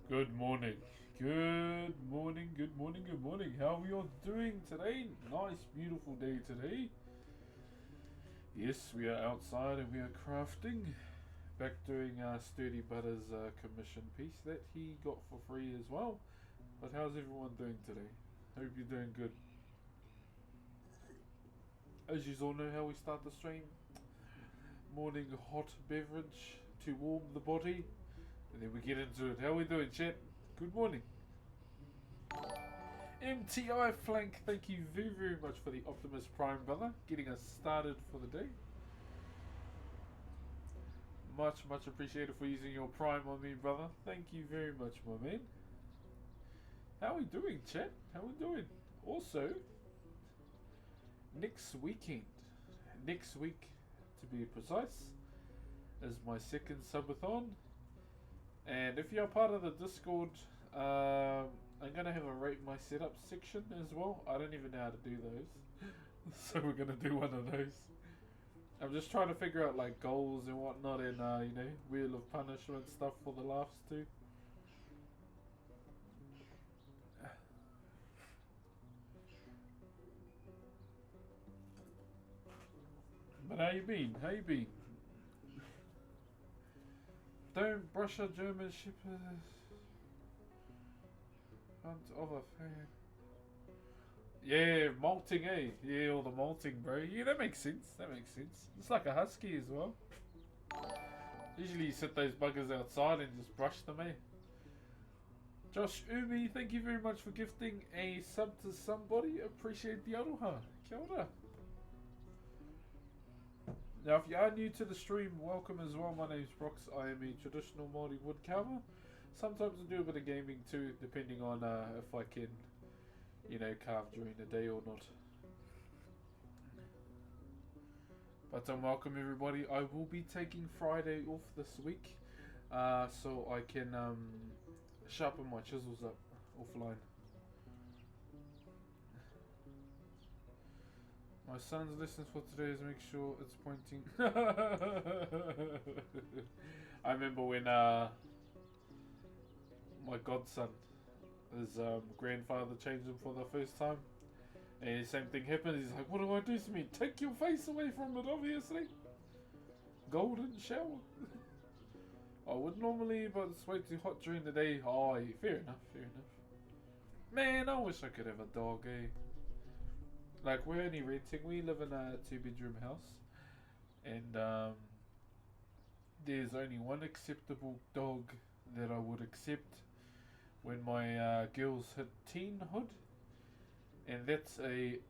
Good morning. Good morning, good morning, good morning. How are we all doing today? Nice, beautiful day today. Yes, we are outside and we are crafting. Back doing Sturdy Butter's commission piece that he got for free as well. But how's everyone doing today? Hope you're doing good. As you all know how we start the stream. Morning hot beverage to warm the body. And then we get into it. How are we doing, chat? Good morning. MTI Flank, thank you very, very much for the Optimus Prime, brother. Getting us started for the day. Much, much appreciated for using your Prime on me, brother. Thank you very much, my man. How are we doing, chat? How are we doing? Also, next week, to be precise, is my second subathon. And if you're part of the Discord, I'm going to have a rate my setup section as well. I don't even know how to do those. So we're going to do one of those. I'm just trying to figure out like goals and whatnot and, Wheel of Punishment stuff for the laughs too. But how you been? How you been? Don't brush a German Shepherd front of a fan. Yeah, molting, eh? Yeah, all the molting, bro. Yeah, that makes sense. That makes sense. It's like a husky as well. Usually you set those buggers outside and just brush them, eh? Josh Umi, thank you very much for gifting a sub to somebody. Appreciate the aroha. Kia ora. Now, if you are new to the stream, welcome as well. My name's Brox. I am a traditional Māori woodcarver. Sometimes I do a bit of gaming too, depending on if I can, carve during the day or not. But welcome everybody. I will be taking Friday off this week, so I can sharpen my chisels up offline. My son's lessons for today is make sure it's pointing. I remember when my godson, his grandfather changed him for the first time. And the same thing happened. He's like, what do I do to me? Take your face away from it, obviously. Golden shower. I would normally, but it's way too hot during the day. Oh, yeah, fair enough, fair enough. Man, I wish I could have a dog, eh? Like, we're only renting. We live in a 2-bedroom house. And there's only one acceptable dog that I would accept when my girls hit teenhood. And that's a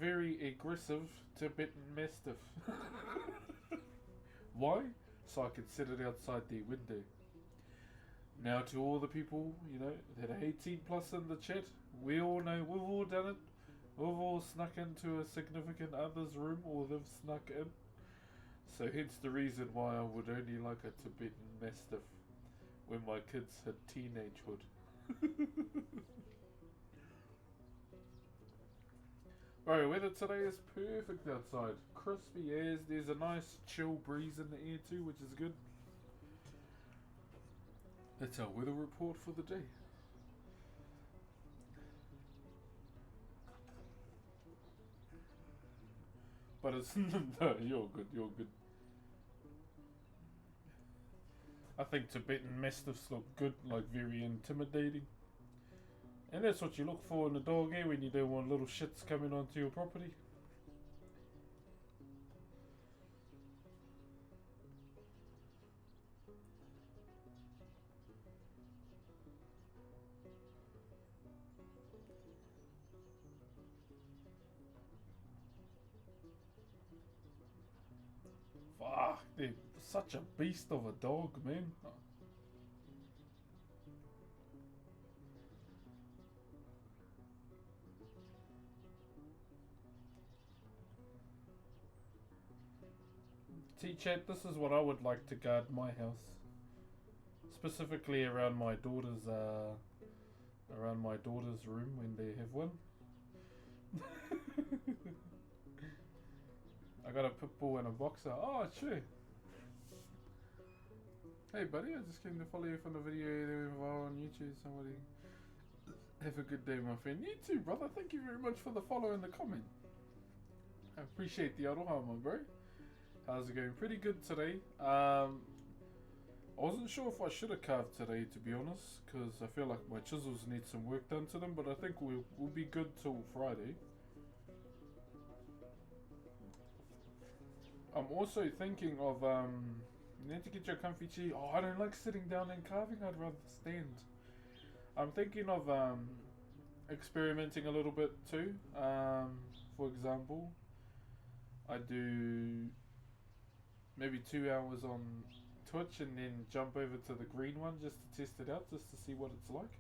very aggressive Tibetan Mastiff. Why? So I can sit it outside their window. Now to all the people, that are 18 plus in the chat, we all know, we've all done it. We've all snuck into a significant other's room or they've snuck in. So hence the reason why I would only like a Tibetan Mastiff when my kids hit teenagehood. Alright, weather today is perfect outside. Crispy as, there's a nice chill breeze in the air too, which is good. That's our weather report for the day. But it's... no, you're good, you're good. I think Tibetan Mastiffs look good, like very intimidating. And that's what you look for in a dog, eh, when you don't want little shits coming onto your property. Fuck, they're such a beast of a dog, man. T-Chat, this is what I would like to guard my house. Specifically around my daughter's room when they have one. I got a pit bull and a boxer. Oh, sure. Hey buddy, I just came to follow you from the video there on YouTube. Somebody have a good day, my friend. You too, brother. Thank you very much for the follow and the comment. I appreciate the aroha, my bro. How's it going? Pretty good today. I wasn't sure if I should have carved today, to be honest, because I feel like my chisels need some work done to them, but I think we'll be good till Friday. I'm also thinking of, you need to get your comfy chair. Oh, I don't like sitting down and carving, I'd rather stand. I'm thinking of experimenting a little bit too. For example, I do maybe 2 hours on Twitch and then jump over to the green one just to test it out, just to see what it's like.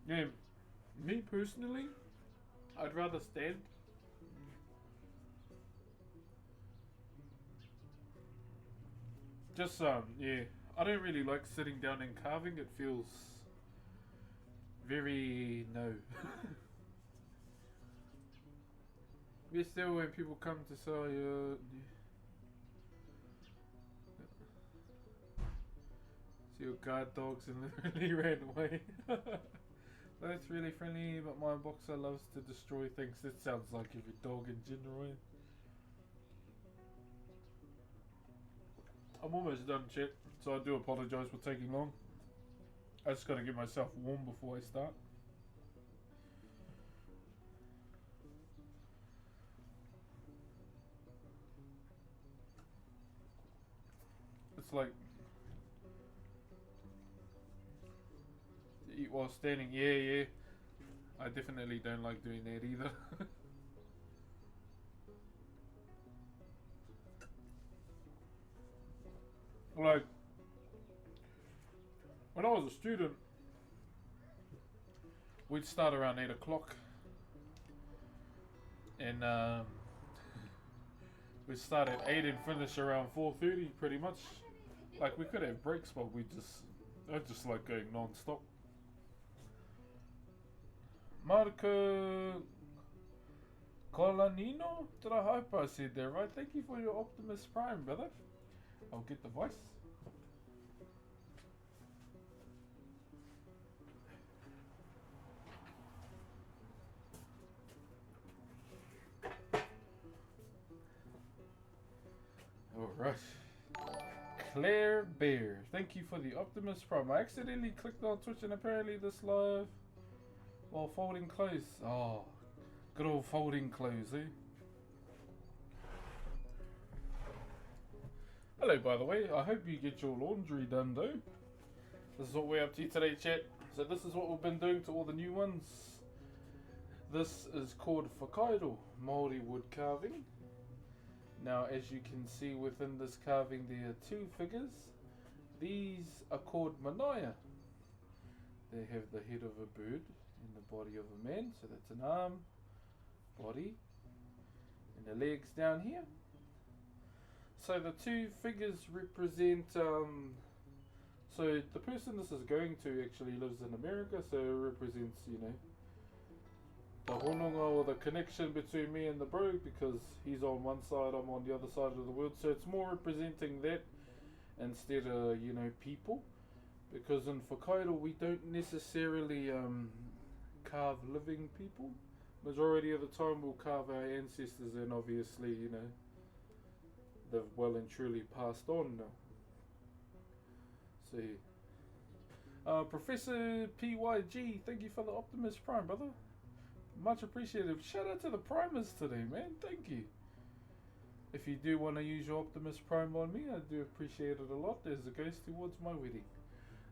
Yeah, me personally, I'd rather stand. Just yeah, I don't really like sitting down and carving. It feels very no. But still, when people come to sell you, see your guard dogs and literally ran away. That's really friendly, but my boxer loves to destroy things. That sounds like every dog in general. Eh? I'm almost done, chat, so I do apologise for taking long. I just gotta get myself warm before I start. It's like to eat while standing. Yeah. I definitely don't like doing that either. Like, when I was a student, we'd start around 8 o'clock. And we'd start at 8 and finish around 4:30 pretty much. Like, we could have breaks, but I just like going non-stop. Marco Colanino? Did I hope I said that right? Thank you for your Optimus Prime, brother. I'll get the voice. Alright. Claire Bear. Thank you for the Optimus Prime. I accidentally clicked on Twitch and apparently this live while folding clothes. Oh, good old folding clothes, eh? Hello, by the way. I hope you get your laundry done, though. This is what we're up to today, chat. So this is what we've been doing to all the new ones. This is called Whakairo, Māori wood carving. Now, as you can see within this carving, there are two figures. These are called manaya. They have the head of a bird and the body of a man. So that's an arm, body, and the legs down here. So the two figures represent, so the person this is going to actually lives in America, so it represents, you know, the hononga or the connection between me and the bro, because he's on one side, I'm on the other side of the world. So it's more representing that instead of, you know, people. Because in Whakairo we don't necessarily carve living people. Majority of the time we'll carve our ancestors and obviously, you know, they've well and truly passed on now. See. Professor PYG, thank you for the Optimus Prime, brother. Much appreciated. Shout out to the Primers today, man. Thank you. If you do want to use your Optimus Prime on me, I do appreciate it a lot, as it goes towards my wedding.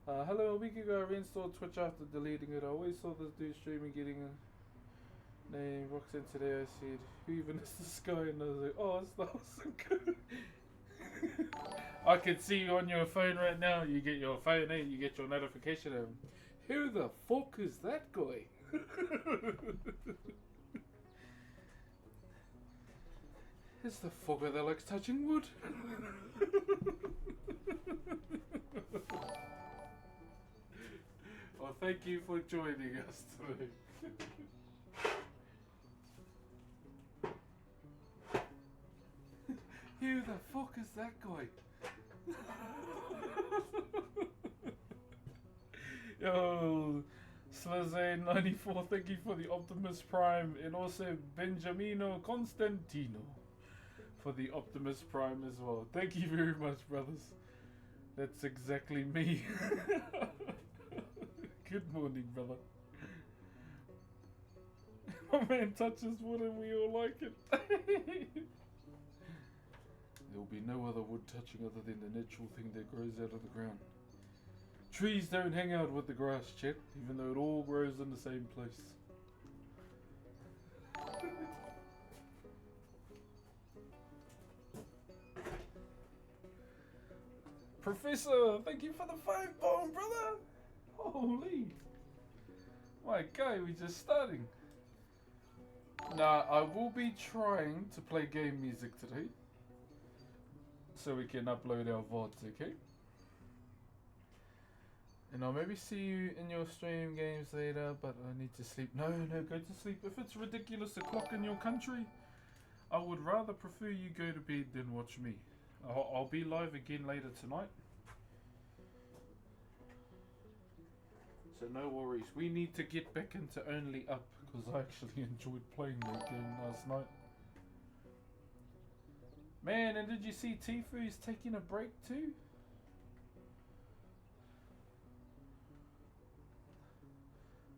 Hello, a week ago I reinstalled Twitch after deleting it. I always saw this dude streaming getting a name. Roxanne today I said, who even is this guy? And I was like, oh, it's the Awesome. I can see you on your phone right now. You get your phone, you get your notification of who the fuck is that guy? Is the fucker that likes touching wood? Well, thank you for joining us today. Who the fuck is that guy? Yo, Slazane94, thank you for the Optimus Prime, and also Benjamino Constantino for the Optimus Prime as well. Thank you very much, brothers. That's exactly me. Good morning, brother. My man touches wood and we all like it. There will be no other wood touching other than the natural thing that grows out of the ground. Trees don't hang out with the grass, Chet, even though it all grows in the same place. Professor, thank you for the 5 bomb, brother! Holy! My guy, we're just starting. Now, I will be trying to play game music today, so we can upload our VODs, okay? And I'll maybe see you in your stream games later, but I need to sleep. No, go to sleep. If it's ridiculous o'clock in your country, I would rather prefer you go to bed than watch me. I'll be live again later tonight. So no worries. We need to get back into Only Up, because I actually enjoyed playing that game last night. Man, and did you see Tifu's taking a break too?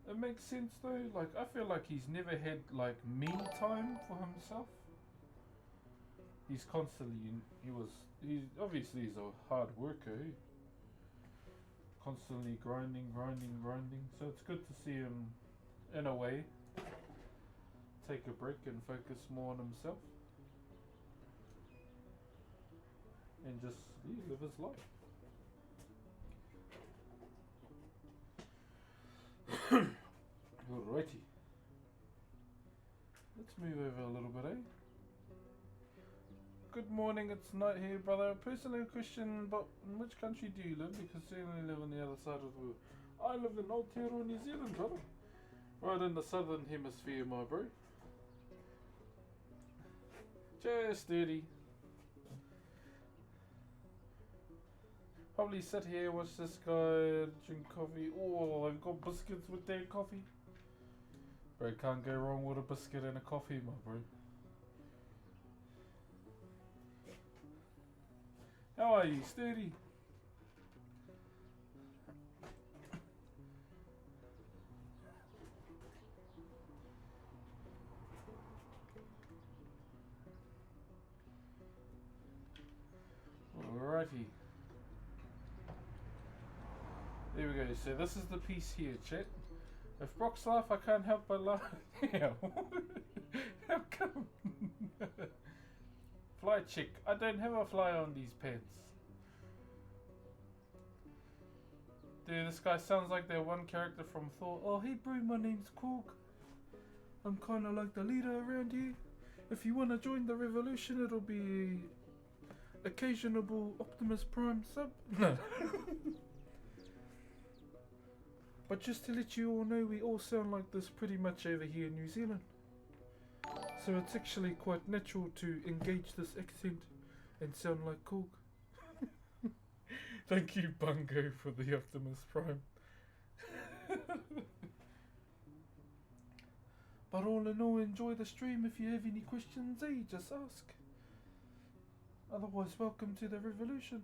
It makes sense though. Like, I feel like he's never had like me time for himself. He's constantly he's obviously he's a hard worker. Constantly grinding. So it's good to see him in a way take a break and focus more on himself. And just live his life. Alrighty. Let's move over a little bit, eh? Good morning, it's Night here, brother. Personally a Christian, but in which country do you live? Because you only live on the other side of the world. I live in Aotearoa, New Zealand, brother. Right in the southern hemisphere, my bro. Just dirty. Probably sit here, watch this guy, drink coffee. Oh, I've got biscuits with that coffee. Bro, can't go wrong with a biscuit and a coffee, my bro. How are you, sturdy? Alrighty. There we go. So this is the piece here, chat. If Brock's laugh, I can't help but laugh. Yeah. How come? Fly chick. I don't have a fly on these pants. Dude, this guy sounds like that one character from Thor. Oh, hey bro, my name's Korg. I'm kinda like the leader around here. If you wanna join the revolution, it'll be occasionable Optimus Prime sub. No. But just to let you all know, we all sound like this pretty much over here in New Zealand. So it's actually quite natural to engage this accent and sound like Korg. Thank you, Bungo, for the Optimus Prime. But all in all, enjoy the stream. If you have any questions, just ask. Otherwise, welcome to the revolution.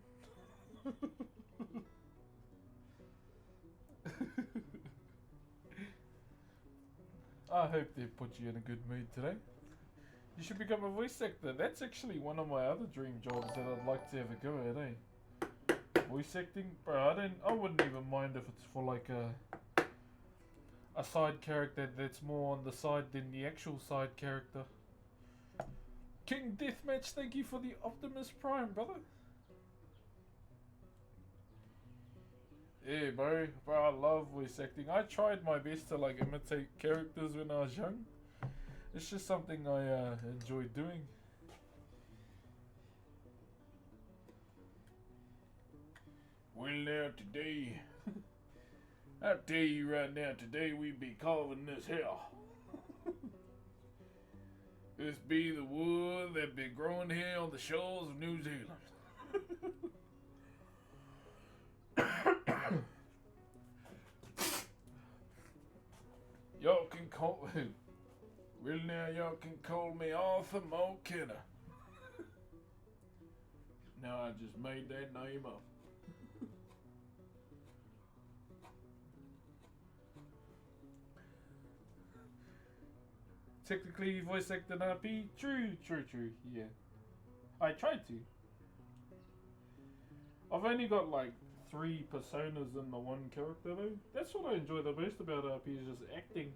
I hope they put you in a good mood today. You should become a voice actor. That's actually one of my other dream jobs that I'd like to have a go at, eh? Voice acting? Bro, I wouldn't even mind if it's for like a side character that's more on the side than the actual side character. King Deathmatch, thank you for the Optimus Prime, brother. Yeah, bro, I love voice acting. I tried my best to like imitate characters when I was young. It's just something I enjoy doing. Well, now today, I'll tell you right now, today we be carving this here. This be the wood that be growing here on the shores of New Zealand. Y'all can call well now y'all can call me Arthur Mulkenna. Now I just made that name up. Technically voice actor not be true, yeah. I tried to. I've only got like 3 personas in the one character though. That's what I enjoy the most about RP is just acting.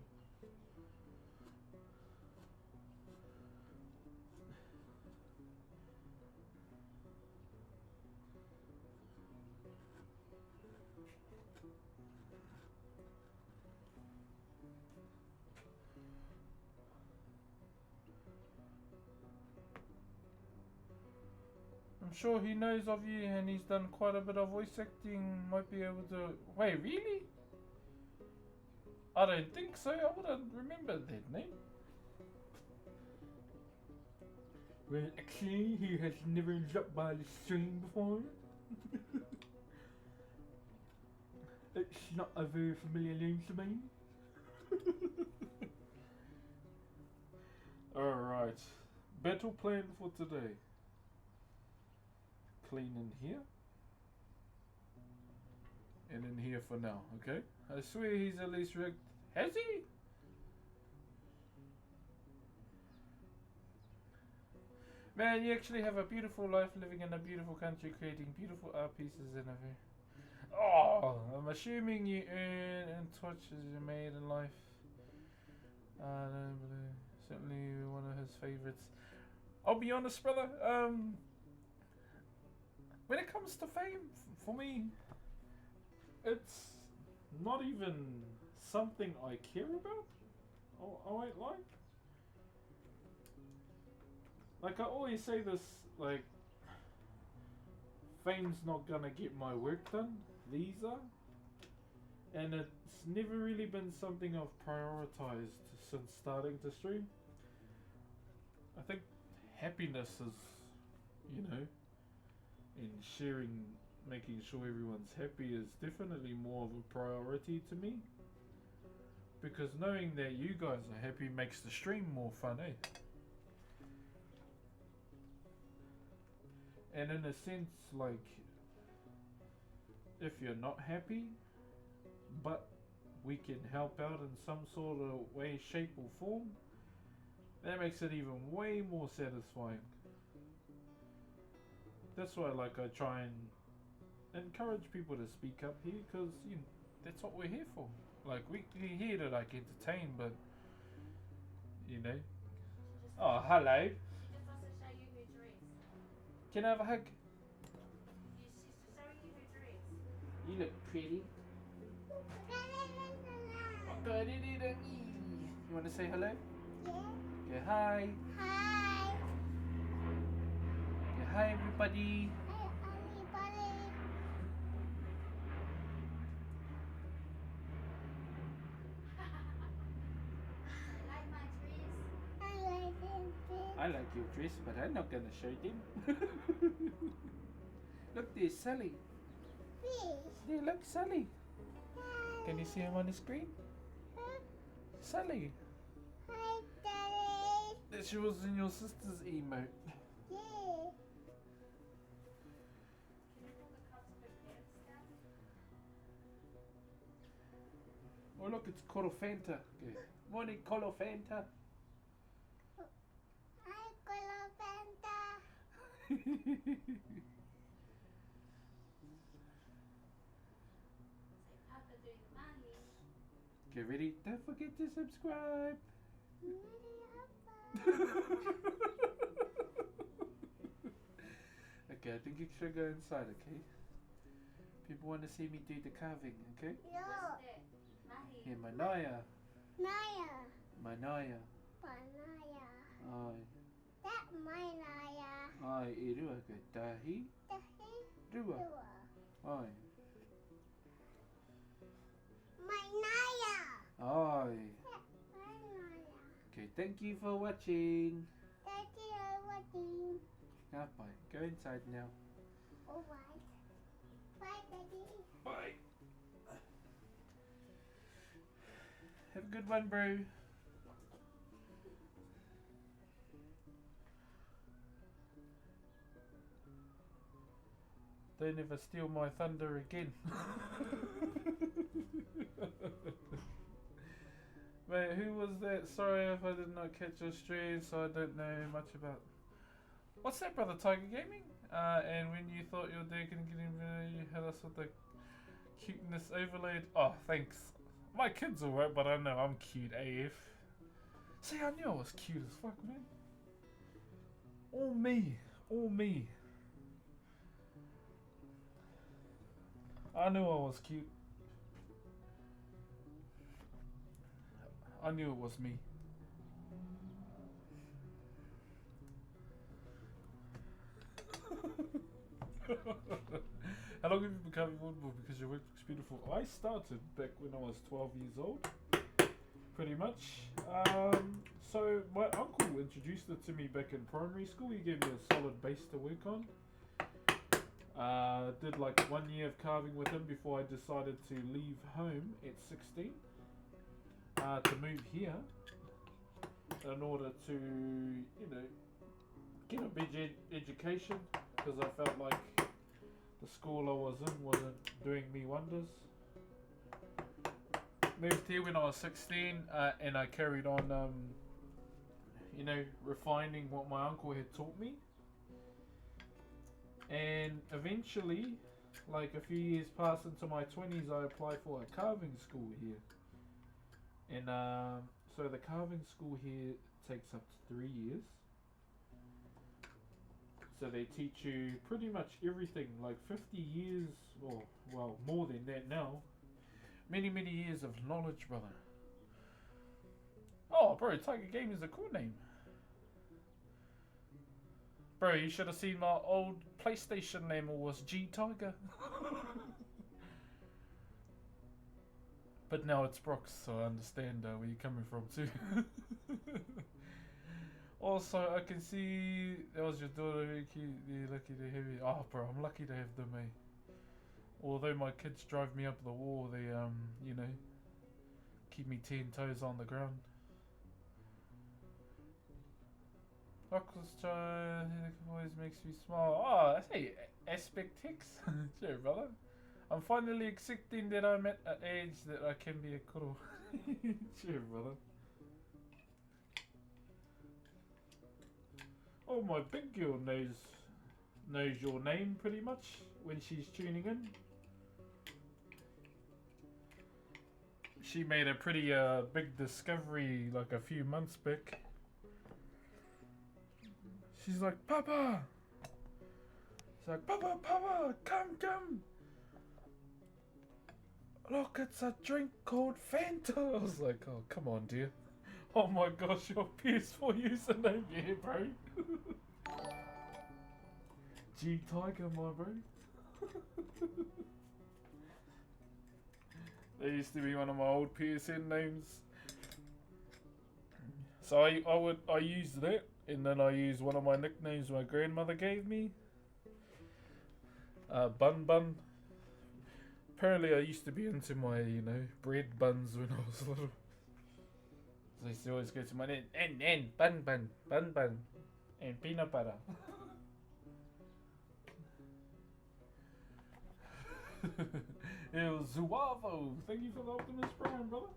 I'm sure he knows of you and he's done quite a bit of voice acting. Might be able to. Wait, really? I don't think so. I wouldn't remember that name. Well, actually, he has never dropped by the stream before. It's not a very familiar name to me. Alright. Battle plan for today. Clean in here. And in here for now, okay? I swear he's at least rigged. Has he? Man, you actually have a beautiful life living in a beautiful country, creating beautiful art pieces in a very... Oh, I'm assuming you earn and touches you made in life. Certainly one of his favorites. I'll be honest, brother. When it comes to fame, for me, it's not even something I care about. I won't lie. Like I always say this, like, fame's not gonna get my work done. These are. And it's never really been something I've prioritized since starting to stream. I think happiness is, you know, and sharing, making sure everyone's happy is definitely more of a priority to me. Because knowing that you guys are happy makes the stream more fun, eh? And in a sense, like, if you're not happy, but we can help out in some sort of way, shape or form, that makes it even way more satisfying. That's why, like, I try and encourage people to speak up here, because, you know, that's what we're here for. Like, we're here to, like, entertain, but, you know. Oh, hello. She just wants to show you her dress. Can I have a hug? She's showing you her dress. You look pretty. You want to say hello? Yeah. Okay, hi. Hi. Okay, hi everybody. Hi, everybody. I like my dress. I like it. I like your dress, but I'm not gonna show them. Look, there's Sally. Fish. There, look, Sally. Can you see him on the screen? Sally. Hi, Daddy. She was in your sister's emote. Yeah. Oh look, it's Colofanta. Okay. Morning, Colofanta. I color Fanta. Say Papa doing money. Get ready. Don't forget to subscribe. Okay, I think you should go inside, okay? People want to see me do the carving, okay? No. What's that? Mahi. Here, Manaya. Naya. Manaya. Panaya. Ai. That my Naya. Ai, e rua ko tahi. Tahi. Rua. Dua. Ai. My Naya. Ai. That my Naya. Okay, thank you for watching. Daddy, I'm watching. Bye. Go inside now. Alright. Bye, Daddy. Bye. Have a good one, bro. Don't ever steal my thunder again. Wait, who was that? Sorry if I did not catch your stream, so I don't know much about. What's that, brother? Tiger Gaming? And when you thought your day couldn't get in there, you had us with the cuteness overlaid. Oh, thanks. My kid's alright, but I know I'm cute AF. See, I knew I was cute as fuck, man. All me. All me. I knew I was cute. I knew it was me. How long have you been becoming woodwork? Because your work looks beautiful. I started back when I was 12 years old. Pretty much. So my uncle introduced it to me back in primary school. He gave me a solid base to work on. Did like 1 year of carving with him before I decided to leave home at 16 to move here in order to, you know, get a big education, because I felt like the school I was in wasn't doing me wonders. Moved here when I was 16 and I carried on, you know, refining what my uncle had taught me. And eventually, like a few years past into my 20s, I applied for a carving school here. And so the carving school here takes up to 3 years. So they teach you pretty much everything, like 50 years, or well, more than that now. Many, many years of knowledge, brother. Oh, bro, Tiger Game is a cool name. Bro, you should have seen my old PlayStation name. It was G Tiger. But now it's Brooks, so I understand where you're coming from too. Also, I can see that was your daughter. Very cute. You're lucky to have you. Oh, bro, I'm lucky to have them, eh? Although my kids drive me up the wall, they you know, keep me 10 toes on the ground. Orchestra always makes me smile. Oh, hey, Aspect X. Sure, brother. I'm finally accepting that I'm at an age that I can be a kuro. Sure, brother. Oh, my big girl knows your name pretty much when she's tuning in. She made a pretty big discovery like a few months back. She's like, Papa! She's like, Papa, Papa, come! Look, it's a drink called Fanta! I was like, oh, come on, dear. Oh my gosh, your PS4 username, yeah, bro. G Tiger, my bro. That used to be one of my old PSN names. So I used that, and then I used one of my nicknames my grandmother gave me. Bun Bun. Apparently I used to be into my, you know, bread buns when I was little. So I used to always go to my name, and bun bun, and peanut butter. Bill Zuavo. Thank you for the Optimus Prime, brother.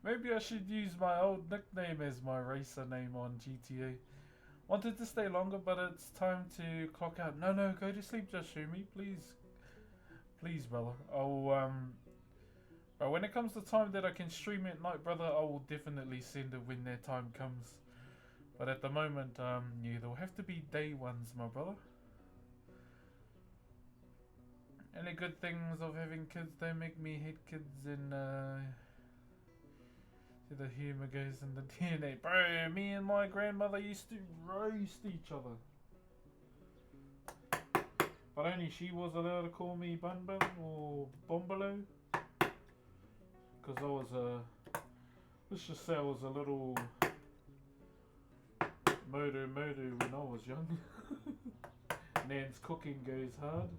Maybe I should use my old nickname as my racer name on GTA. Wanted to stay longer, but it's time to clock out. No, go to sleep, Jashumi, please. Please, brother. But when it comes to time that I can stream at night, brother, I will definitely send it when that time comes. But at the moment, yeah, there'll have to be day ones, my brother. Any good things of having kids, they make me hate kids and the humor goes in the DNA. Bro, me and my grandmother used to roast each other. But only she was allowed to call me Bun Bun or Bombolo. Because I was let's just say I was a little modo when I was young. Nan's cooking goes hard.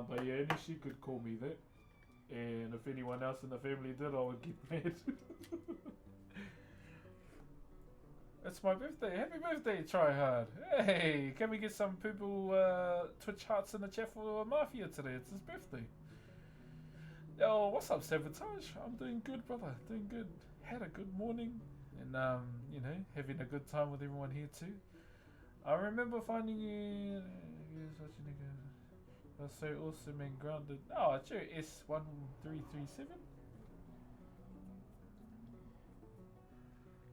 But yeah, only she could call me that. And if anyone else in the family did, I would get mad. It's my birthday. Happy birthday, Try Hard. Hey, can we get some people Twitch hearts in the chat for Mafia today? It's his birthday. Yo, what's up, Sabotage? I'm doing good, brother. Doing good. Had a good morning. And, you know, having a good time with everyone here too. I remember finding you... You're such a nigga. That's so awesome and grounded. Oh, it's your S1337.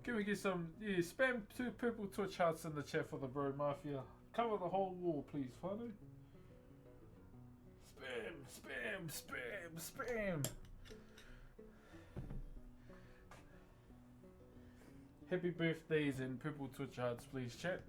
Can we get some, yeah, spam 2 purple Twitch hearts in the chat for the Bro Mafia. Cover the whole wall, please, Fano. Spam. Happy birthdays and purple Twitch hearts, please, chat.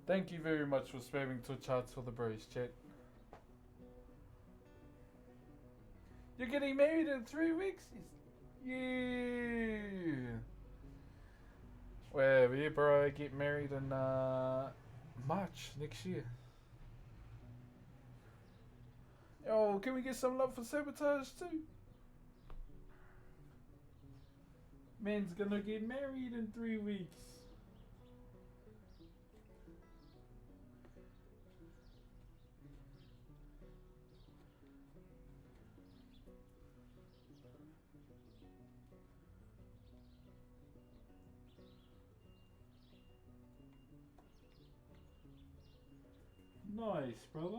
Thank you very much for spamming Twitch hearts for the bros, chat. You're getting married in 3 weeks? Yeah. Well, yeah, bro, I get married in March next year. Yo, can we get some love for Sabotage too? Man's gonna get married in 3 weeks. Nice, brother.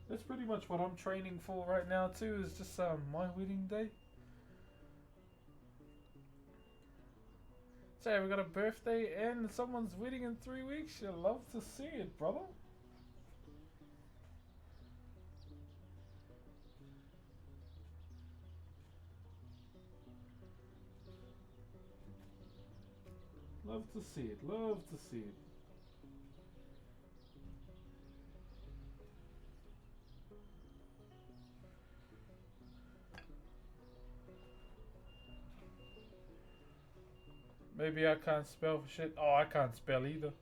That's pretty much what I'm training for right now too, is just my wedding day. So we got a birthday and someone's wedding in 3 weeks. You'll love to see it, brother. Love to see it, love to see it. Maybe I can't spell for shit. Oh, I can't spell either.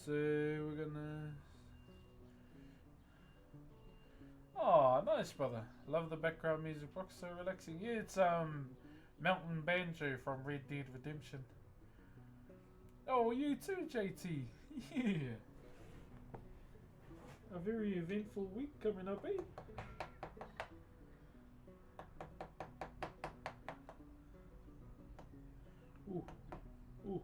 So we're gonna... Oh, nice, brother. Love the background music. Rock's so relaxing. Yeah, it's Mountain Banjo from Red Dead Redemption. Oh, you too, JT. Yeah. A very eventful week coming up, eh? Ooh. Ooh.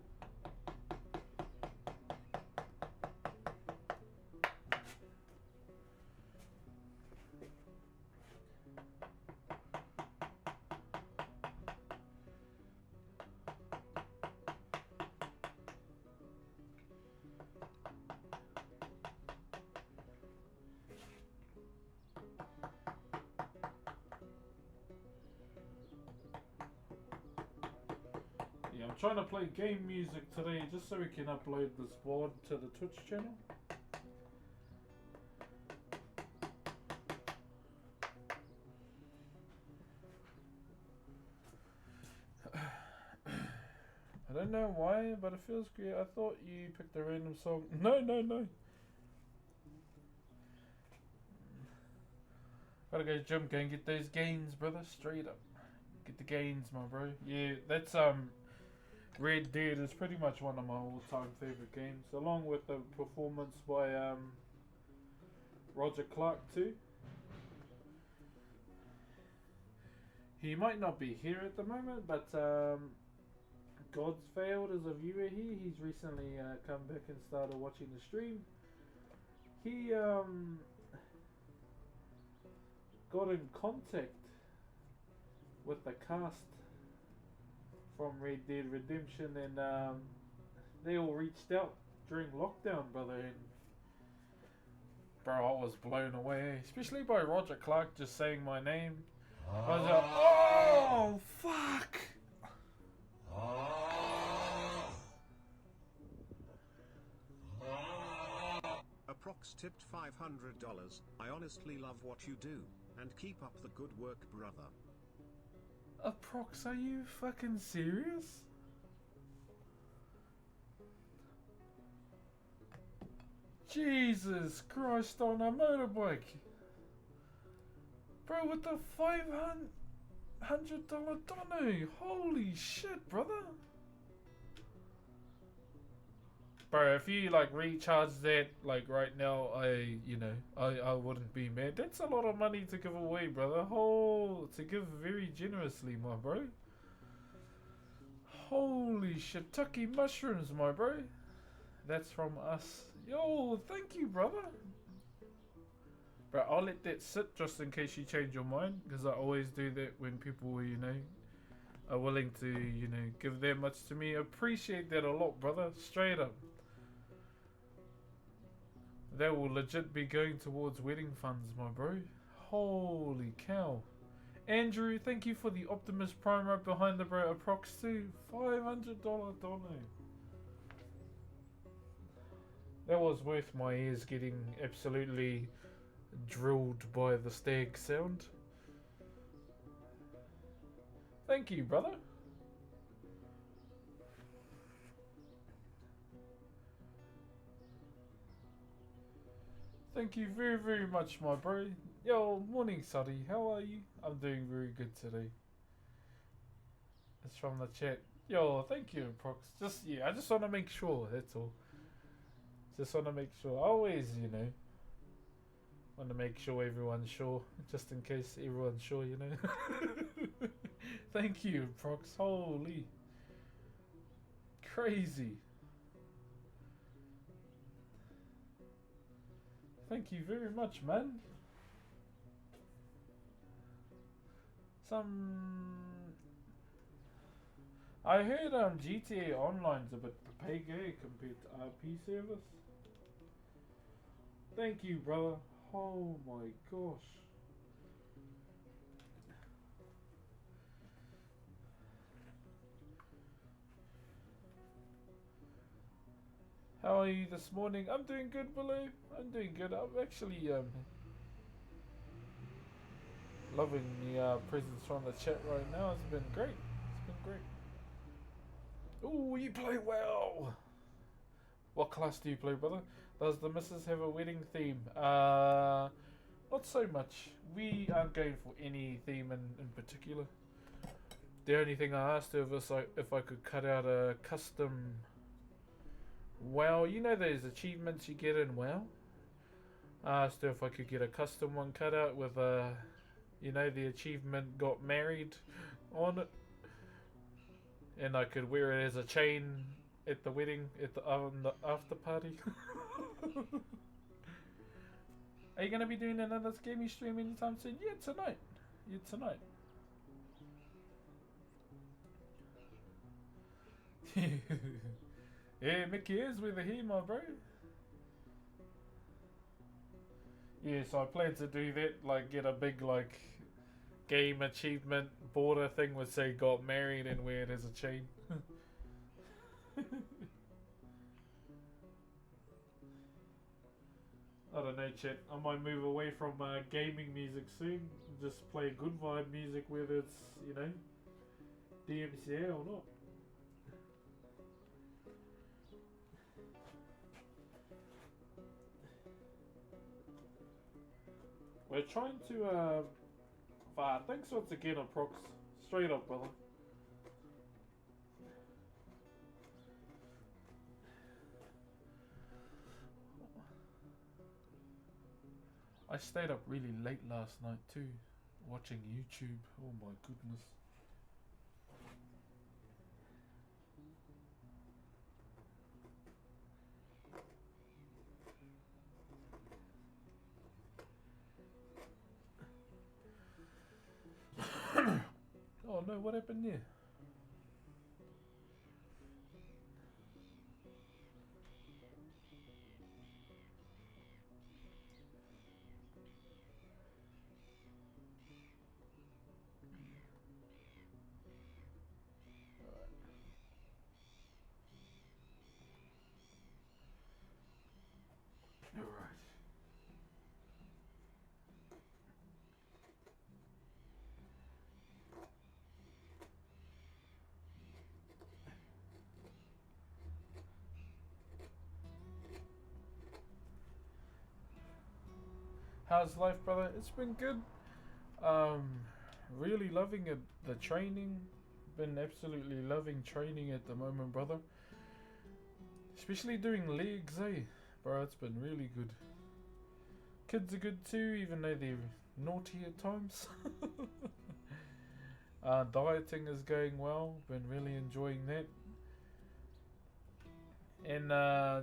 Yeah, I'm trying to play game music today just so we can upload this VOD to the Twitch channel. I don't know why, but it feels great. I thought you picked a random song. No, no, no. Gotta go gym, go and get those gains, brother. Straight up. Get the gains, my bro. Yeah, that's Red Dead is pretty much one of my all-time favorite games, along with the performance by Roger Clark too. He might not be here at the moment, but God's failed as a viewer here. He's recently come back and started watching the stream. He got in contact with the cast from Red Dead Redemption, and they all reached out during lockdown, brother, and bro, I was blown away, especially by Roger Clark just saying my name. I was like, oh fuck. Approx tipped $500. I honestly love what you do, and keep up the good work, brother. Approx, are you fucking serious? Jesus Christ on a motorbike. Bro, with the $500 dono. Holy shit, brother. Bro, if you like recharge that like right now, I wouldn't be mad. That's a lot of money to give away, brother. To give very generously, my bro. Holy shit, Tucky mushrooms, my bro. That's from us. Yo, thank you, brother. Bro, I'll let that sit just in case you change your mind, because I always do that when people, are willing to, give that much to me. Appreciate that a lot, brother. Straight up. That will legit be going towards wedding funds, my bro. Holy cow. Andrew, thank you for the Optimus Prime right behind the bro. Approx too. $500 dono. That was worth my ears getting absolutely drilled by the stag sound. Thank you, brother. Thank you very, very much, my bro. Yo, morning, Suddy. How are you? I'm doing very good today. It's from the chat. Yo, thank you, Prox. I just want to make sure, that's all. Just want to make sure. Always, want to make sure everyone's sure. Just in case everyone's sure, Thank you, Prox. Holy. Crazy. Thank you very much, man. I heard GTA Online's a bit pay gay compared to RP service. Thank you, brother. Oh my gosh. How are you this morning? I'm doing good, Baloo. I'm doing good. I'm actually loving the presence from the chat right now. It's been great. It's been great. Ooh, you play well. What class do you play, brother? Does the missus have a wedding theme? Not so much. We aren't going for any theme in particular. The only thing I asked her was if I could cut out a custom WoW, you know those achievements you get in WoW? I asked her if I could get a custom one cut out with you know, the achievement got married on it. And I could wear it as a chain at the wedding, at the after party. Are you gonna be doing another gaming stream anytime soon? Yeah, tonight. Yeah, tonight. Yeah, Mickey is with the HEMA, bro. Yeah, so I plan to do that, like get a big like game achievement border thing with say got married and wear it as a chain. I don't know, chat. I might move away from gaming music soon. Just play good vibe music, whether it's, you know, DMCA or not. We're trying to, thanks once again, Prox. Straight up, brother. I stayed up really late last night too, watching YouTube. Oh my goodness. Oh no, what happened there? Alright. How's life, brother? It's been good. Really loving it, the training. Been absolutely loving training at the moment, brother. Especially doing legs, eh? Bro, it's been really good. Kids are good too, even though they're naughty at times. Dieting is going well. Been really enjoying that. And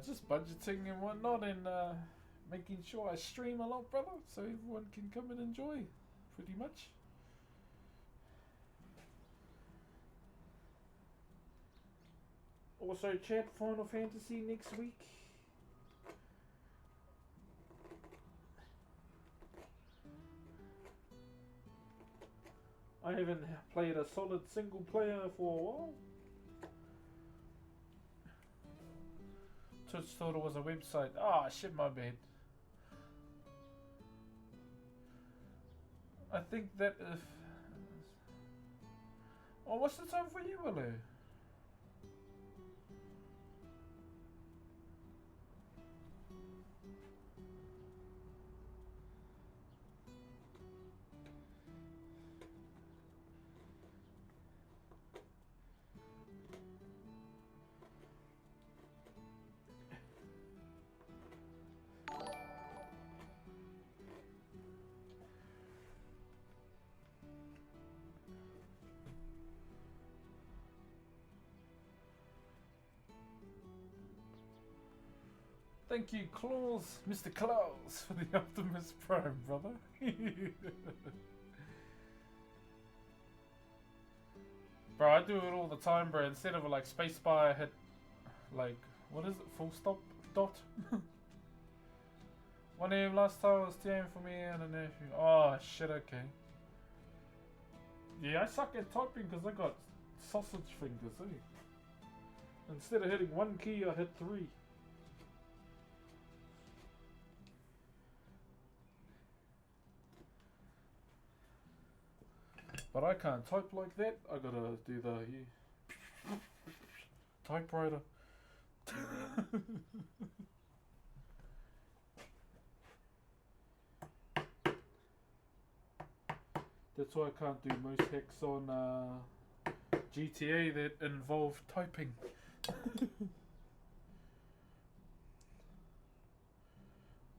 just budgeting and whatnot, and making sure I stream a lot, brother, so everyone can come and enjoy, pretty much. Also, chat Final Fantasy next week. I haven't played a solid single player for a while. Twitch thought it was a website. Ah, shit, my bad. I think that if... Oh, what's the time for you, Willow? Thank you, Claus, Mr. Claus, for the Optimus Prime, brother. Bro, I do it all the time, bro. Instead of like spacebar, I hit like, what is it? Full stop dot. One of last time was TM for me, and then if you. Oh shit, okay. Yeah, I suck at typing because I got sausage fingers, eh? Instead of hitting one key, I hit 3. But I can't type like that. I gotta do the typewriter. That's why I can't do most hacks on GTA that involve typing.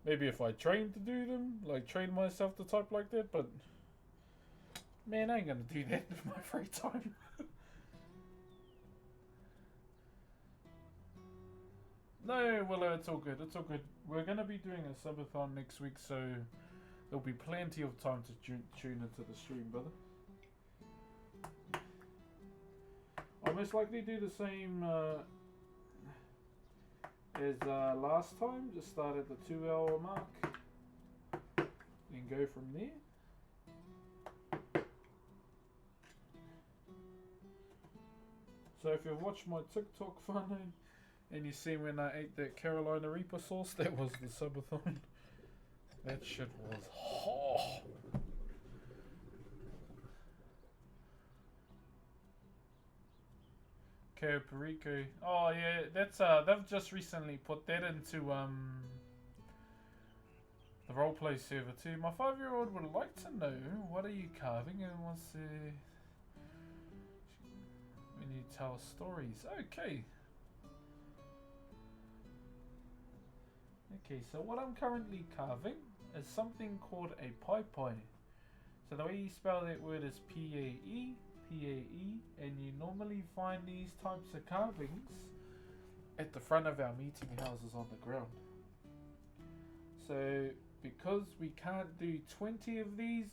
Maybe if I train to do them, like train myself to type like that, but man, I ain't gonna do that in my free time. No, Willow, it's all good. It's all good. We're gonna be doing a subathon next week, so there'll be plenty of time to tune into the stream, brother. I'll most likely do the same as last time. Just start at the 2 hour mark and go from there. So if you've watched my TikTok fun and you see when I ate that Carolina Reaper sauce, that was the subathon. That shit was hot. Cayo Perico. Oh yeah, that's they've just recently put that into the roleplay server too. My 5-year-old would like to know, what are you carving, and wants to when you tell stories. Okay. Okay, so what I'm currently carving is something called a pai pai. So the way you spell that word is P-A-E, P-A-E, and you normally find these types of carvings at the front of our meeting houses on the ground. So because we can't do 20 of these,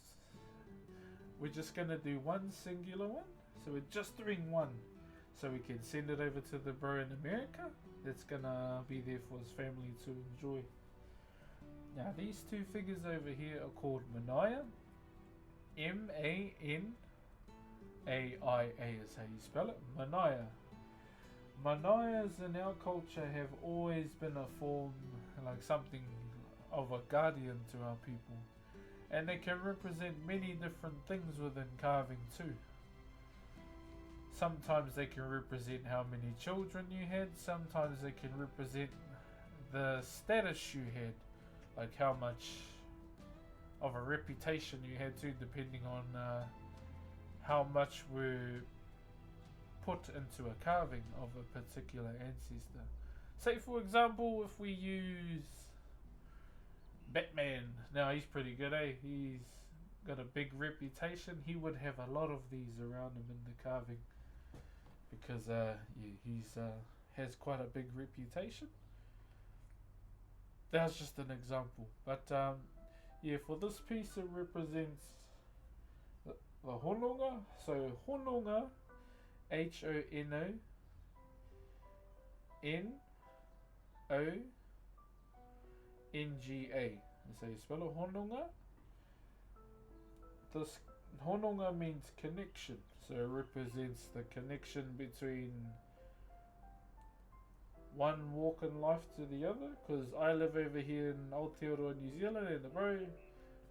we're just going to do one singular one. So we're just doing one, so we can send it over to the bro in America that's going to be there for his family to enjoy. Now these two figures over here are called Manaya. M-A-N-A-I-A is how you spell it. Manaya. Manayas in our culture have always been a form, like something of a guardian to our people. And they can represent many different things within carving too. Sometimes they can represent how many children you had. Sometimes they can represent the status you had, like how much of a reputation you had too, depending on how much were put into a carving of a particular ancestor. Say for example, if we use Batman, now he's pretty good, eh? He's got a big reputation. He would have a lot of these around him in the carving, because he's has quite a big reputation. That's just an example, but yeah, for this piece it represents the hononga. So hononga, H-O-N-O-N-G-A. So you spell it hononga. This hononga means connection, so it represents the connection between one walk in life to the other, because I live over here in Aotearoa, New Zealand, and the bro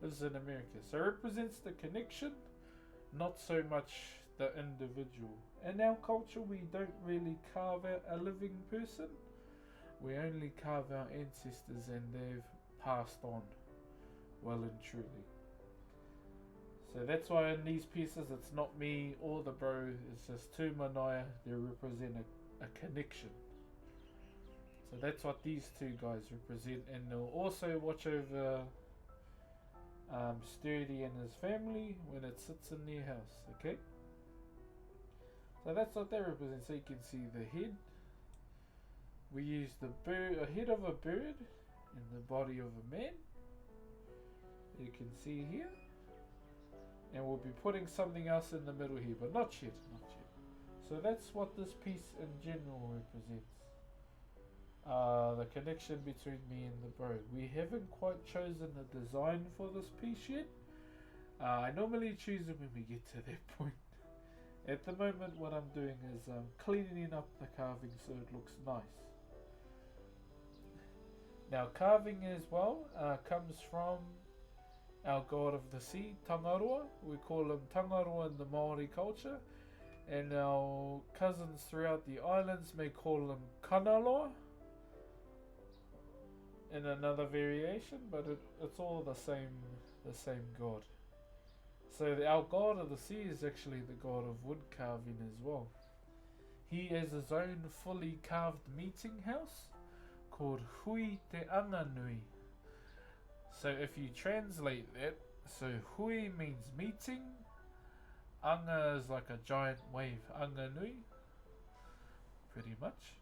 lives in America. So it represents the connection, not so much the individual. In our culture, we don't really carve out a living person. We only carve our ancestors, and they've passed on well and truly. So that's why in these pieces it's not me or the bro, it's just two manaya. They represent a connection. So that's what these two guys represent, and they'll also watch over Sturdy and his family when it sits in their house, okay? So that's what they represent. So you can see the head. We use the bird, a head of a bird and the body of a man. You can see here. And we'll be putting something else in the middle here, but not yet, not yet. So that's what this piece in general represents. The connection between me and the bro. We haven't quite chosen a design for this piece yet. I normally choose it when we get to that point. At the moment what I'm doing is cleaning up the carving so it looks nice. Now carving as well comes from our god of the sea, Tangaroa. We call him Tangaroa in the Māori culture, and our cousins throughout the islands may call him Kanaloa in another variation, but it's all the same god. So our god of the sea is actually the god of wood carving as well. He has his own fully carved meeting house called Hui Te Anganui. So if you translate that, so hui means meeting, anga is like a giant wave, anga nui, pretty much,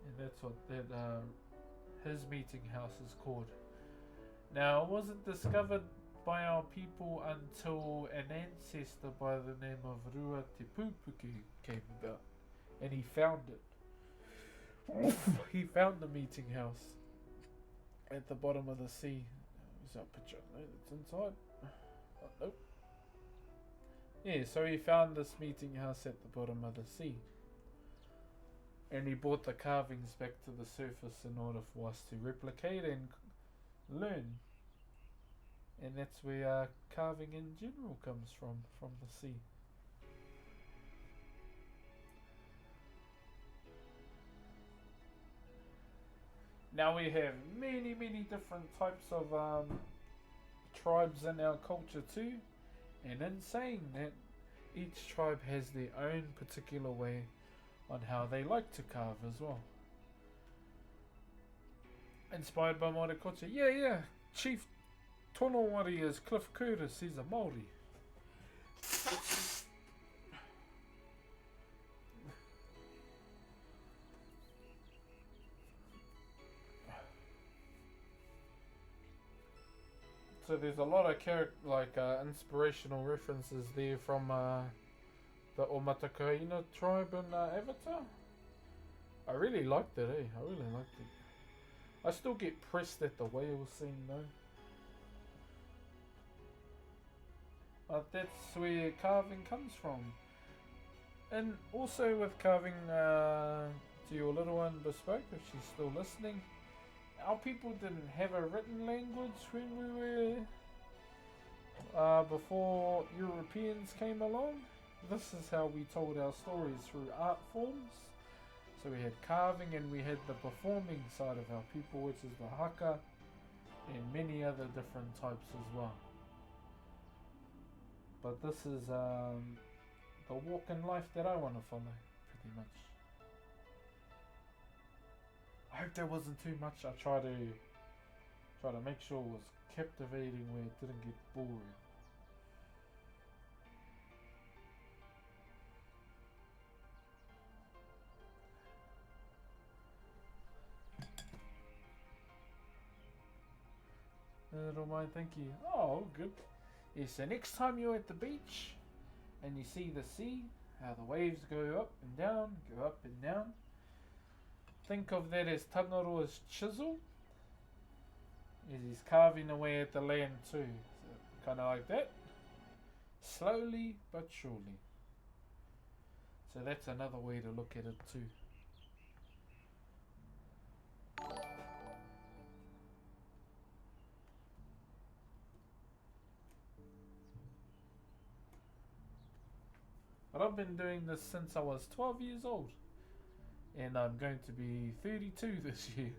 and that's what that his meeting house is called. Now, it wasn't discovered by our people until an ancestor by the name of Rua Te Pupuki came about, and he found it. He found the meeting house at the bottom of the sea. Is that picture? No, it's inside. Oh, nope. Yeah, so he found this meeting house at the bottom of the sea. And he brought the carvings back to the surface in order for us to replicate and learn. And that's where carving in general comes from the sea. Now we have many different types of tribes in our culture too. And in saying that, each tribe has their own particular way on how they like to carve as well. Inspired by Māori culture. Yeah. Chief Tonowari is Cliff Curtis. He's a Māori. So there's a lot of inspirational references there from the Omatakaina tribe in Avatar. I really liked it, I really liked it. I still get pressed at the whale scene though. But that's where carving comes from. And also with carving to your little one Bespoke, if she's still listening, our people didn't have a written language when we were before Europeans came along. This is how we told our stories, through art forms. So we had carving and we had the performing side of our people, which is the haka, and many other different types as well. But this is the walk in life that I want to follow, pretty much. I hope there wasn't too much. I try to make sure it was captivating where it didn't get boring. Don't mind, thank you. Oh, good. Yeah, so next time you're at the beach and you see the sea, how the waves go up and down, think of that as Tangaroa's chisel. He's carving away at the land too. So, kind of like that. Slowly but surely. So that's another way to look at it too. But I've been doing this since I was 12 years old. And I'm going to be 32 this year.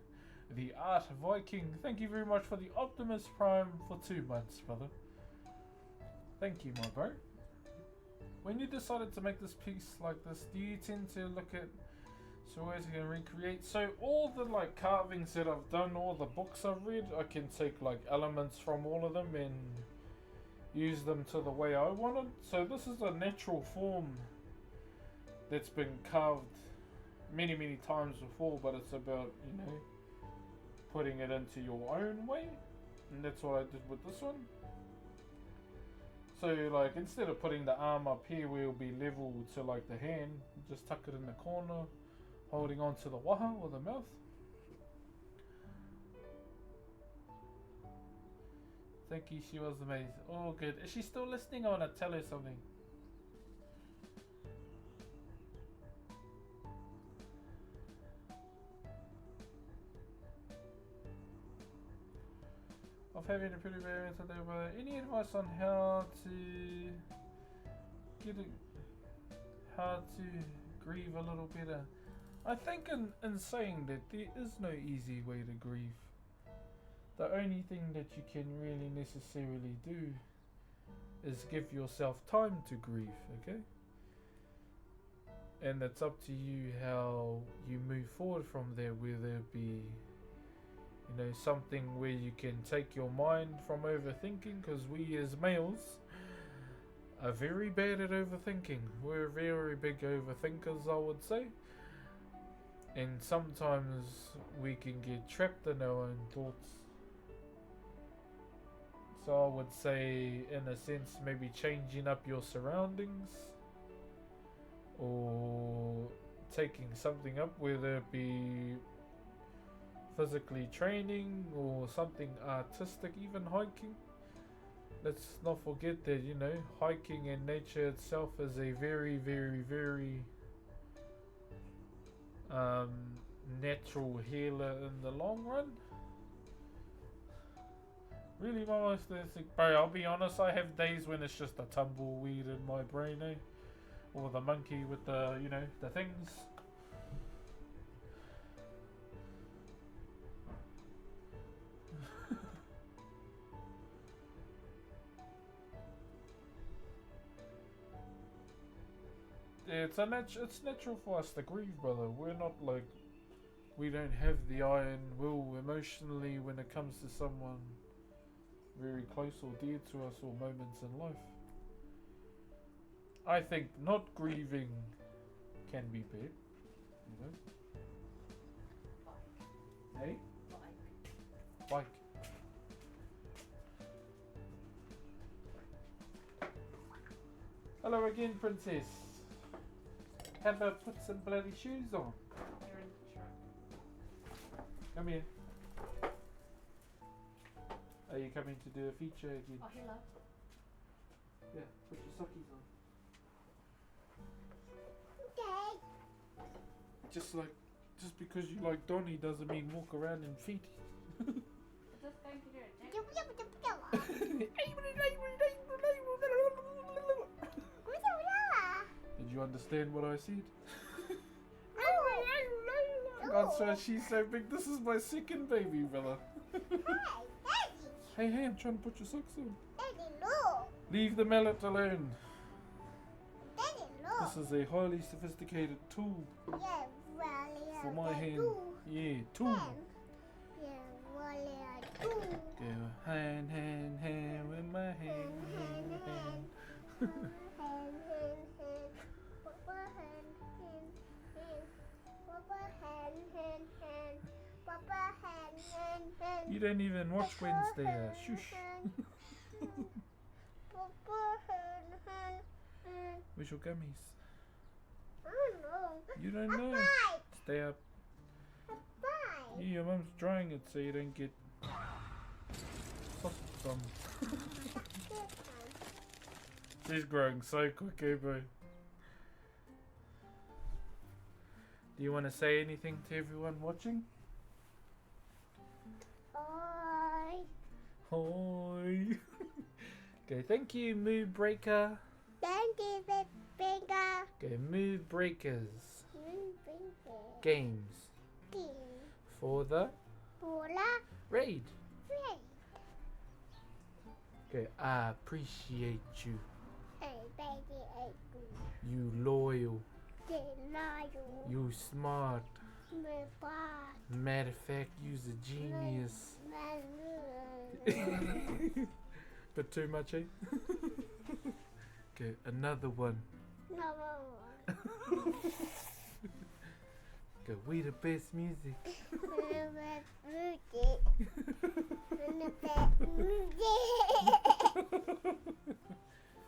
The Art Viking. Thank you very much for the Optimus Prime for 2 months, brother. Thank you, my bro. When you decided to make this piece like this, do you tend to look at ways you can recreate? So all the carvings that I've done, all the books I've read, I can take elements from all of them and use them to the way I wanted. So this is a natural form that's been carved many times before, but it's about, putting it into your own way, and that's what I did with this one. So instead of putting the arm up here where it'll be level to the hand, just tuck it in the corner, holding on to the waha or the mouth. Thank you, she was amazing. Oh good. Is she still listening? I want to tell her something. Of having a pretty rare today, but any advice on how to grieve a little better? I think in saying that there is no easy way to grieve. The only thing that you can really necessarily do is give yourself time to grieve, okay? And it's up to you how you move forward from there, whether it be, You know, something where you can take your mind from overthinking, because we as males are very bad at overthinking. We're very big overthinkers, I would say. And sometimes we can get trapped in our own thoughts. So I would say, in a sense, maybe changing up your surroundings, or taking something up, whether it be physically training or something artistic, even hiking. Let's not forget that, you know, hiking in nature itself is a very, very, very natural healer in the long run. Really, my most bro, I'll be honest, I have days when it's just a tumbleweed in my brain, eh? Or the monkey with the, you know, the things. Yeah, it's natural for us to grieve, brother. We're not like, we don't have the iron will emotionally when it comes to someone very close or dear to us, or moments in life. I think not grieving can be bad, you know. Hey? Bike. Hello again, princess. Have a put some bloody shoes on. You're in the truck. Come here. Are you coming to do a feature again? Oh, hello. Yeah, put your sockies on. Okay. Just because you like Donny doesn't mean walk around in feet. Just going to do it. Yup, yup, yup, yup. Did you understand what I said? God, so she's so big. This is my second baby, brother. Hey, I'm trying to put your socks on. Daddy, look. Leave the mallet alone. Daddy, This look. is a highly sophisticated tool Yeah, really. for my hand. Yeah, Pen. tool. Yeah, really. I do. Go hand with my hand. You don't even watch Wednesday, shush. Where's your gummies? You don't know. Stay up. Yeah, your mum's drying it so you don't get sausage on. She's growing so quick, eh, bro? Do you want to say anything to everyone watching? Hi. Okay, thank you, Mood Breaker. Thank you, Finger. Okay, Mood Breakers games for the raid. Okay, I appreciate you. You loyal. You smart. Matter of fact, you's a genius. But too much, eh? Okay, another one. Okay, we the best music.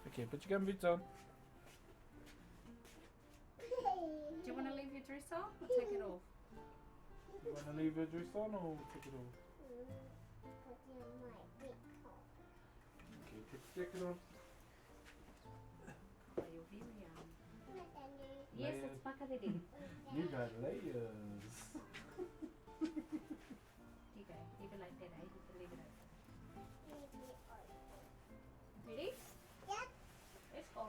Okay, put your gumboots on. Do you want to leave your dress on or take it off? You want to leave your dress on or take it off? Okay, put your jacket on. Oh, you're very young. Yes, Layer. it's Pakadidi. You got layers. You go. Leave it like that, eh? You can leave it open. Ready? Yep. Let's go.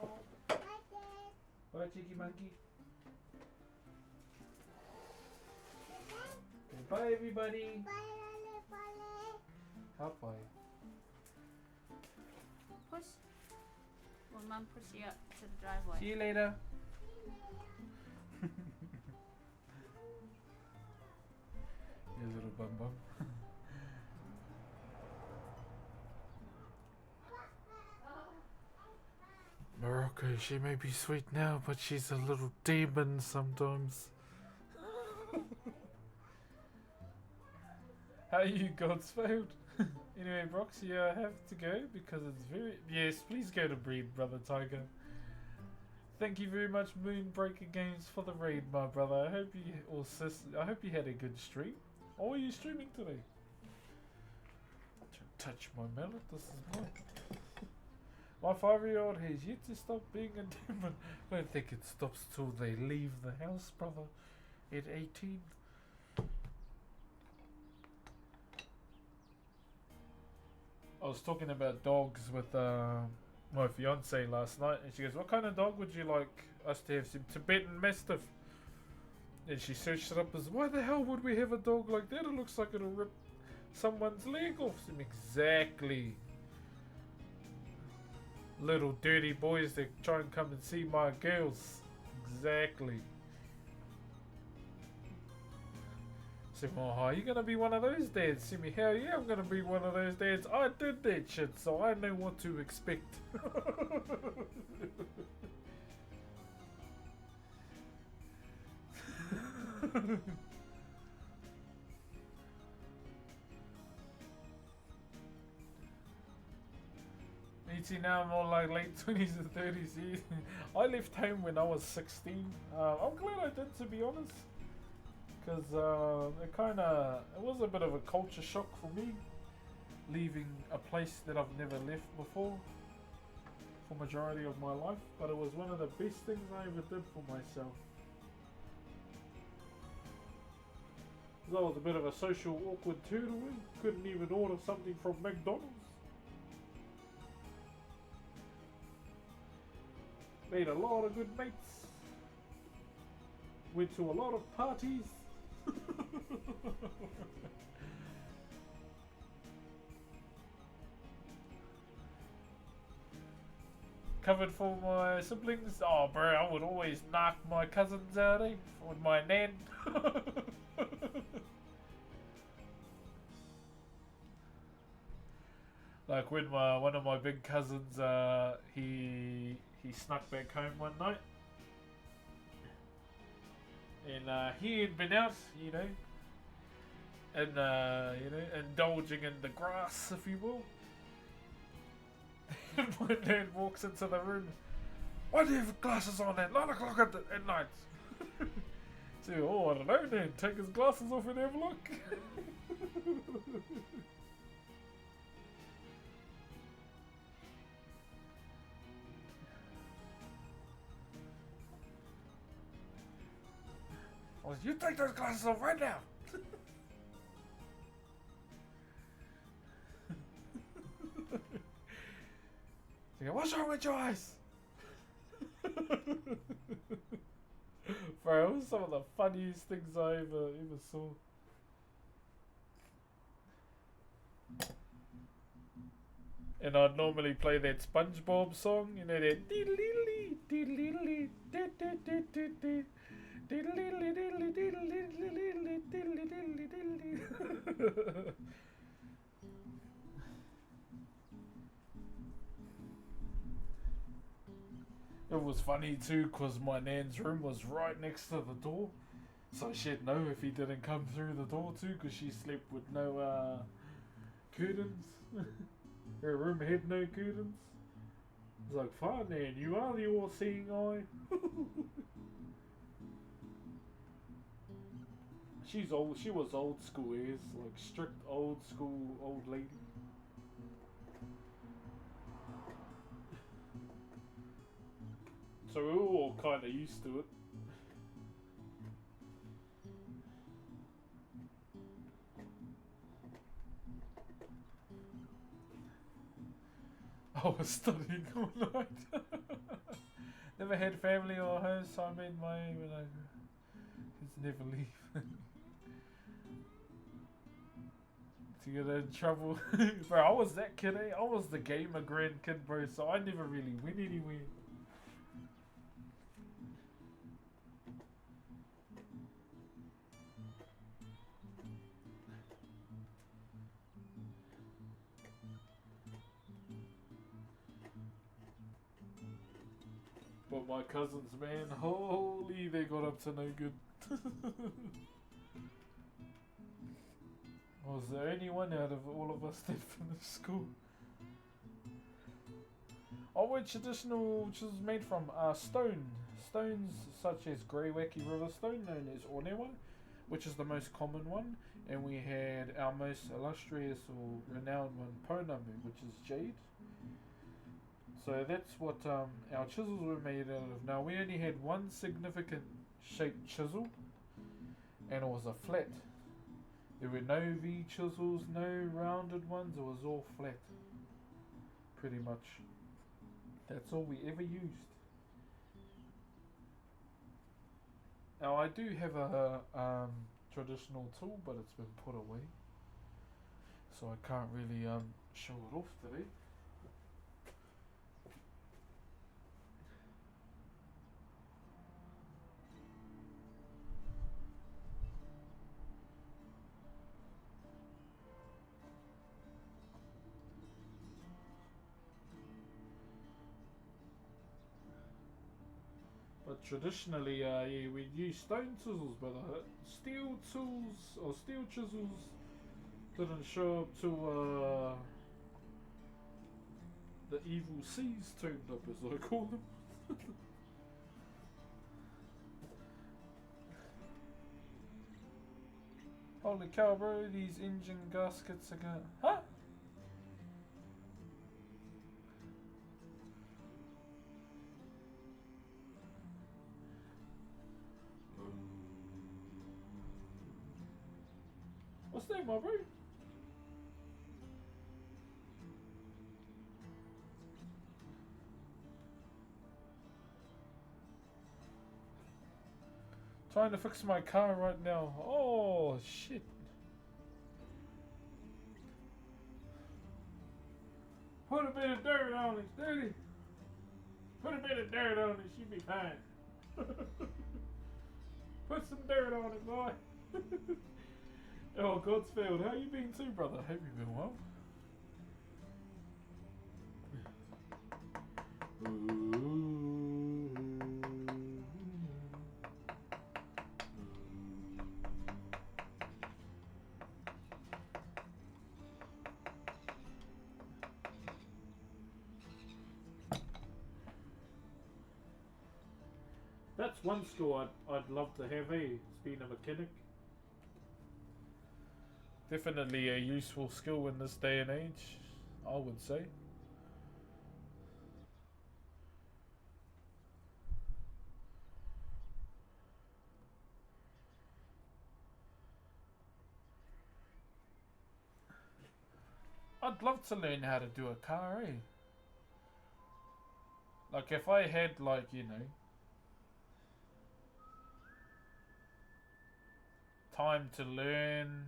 Bye, cheeky monkey. Okay, bye, everybody. How bye? Push. Will Mum push you up to the driveway? See you later. You little bum bum. Morocco, she may be sweet now, but she's a little demon sometimes. How are you, God's failed? Anyway, Broxy, I have to go because it's very... Yes, please go to breed, Brother Tiger. Thank you very much, Moonbreaker Games, for the raid, my brother. I hope you... Or sis... I hope you had a good stream. Or are you streaming today? Don't touch my mallet, this is mine. My 5-year-old has yet to stop being a demon. I don't think it stops till they leave the house, brother. At 18. I was talking about dogs with my fiance last night, and she goes, "What kind of dog would you like us to have?" Some Tibetan Mastiff. And she searched it up as, "Why the hell would we have a dog like that? It looks like it'll rip someone's leg off." Exactly. Little dirty boys that try and come and see my girls. Exactly. So, oh, are you gonna be one of those dads? See me, hell yeah, I'm gonna be one of those dads. I did that shit, so I know what to expect. 18 now, I'm more like late 20s and 30s. I left home when I was 16. I'm glad I did, to be honest. Because it was a bit of a culture shock for me. Leaving a place that I've never left before. For majority of my life. But it was one of the best things I ever did for myself. Because I was a bit of a social awkward turtle. Couldn't even order something from McDonald's. Made a lot of good mates. Went to a lot of parties. Covered for my siblings. Oh, bro, I would always knock my cousins out, with my nan. Like when one of my big cousins, he snuck back home one night, and he had been out, and indulging in the grass, if you will. And my dad walks into the room. "Why do you have glasses on at 9 o'clock at night?" So, "Oh, I don't know, Dad. Take his glasses off and have a look." "You take those glasses off right now." You go, "What's wrong with your eyes?" Bro, it was some of the funniest things I ever saw. And I'd normally play that SpongeBob song, that It was funny too, because my nan's room was right next to the door. So she'd know if he didn't come through the door too, because she slept with no curtains. Her room had no curtains. I was like, "Fine, Nan, you are the all-seeing eye." She was old school, like strict old school old lady. So we were all kind of used to it. I was studying all night. Never had family or home, so I made my own when I just never leave. To get in trouble. Bro, I was that kid, I was the gamer grandkid, bro, so I never really went anywhere. But my cousins, man, holy, they got up to no good. I was the only one out of all of us that finished school. All were traditional chisels made from stone. Stones such as Greywacke River stone, known as Onewa, which is the most common one. And we had our most illustrious or renowned one, Pounamu, which is jade. So that's what our chisels were made out of. Now we only had one significant shaped chisel, and it was a flat. There were no V chisels, no rounded ones, it was all flat. Pretty much. That's all we ever used. Now I do have a traditional tool, but it's been put away. So I can't really show it off today. But traditionally, yeah, we'd use stone chisels, but steel tools or steel chisels didn't show up till the evil seas turned up, as I call them. Holy cow, bro! These engine gaskets are gonna. Huh? What's that, my bro? Trying to fix my car right now. Oh, shit. Put a bit of dirt on it, dirty. Put a bit of dirt on it, she'll be fine. Put some dirt on it, boy. Oh, Godsfield, how you been too, brother? Hope you've been well. That's one skill I'd love to have, eh? Being a mechanic. Definitely a useful skill in this day and age, I would say. I'd love to learn how to do a car, eh? Like if I had, like, you know, time to learn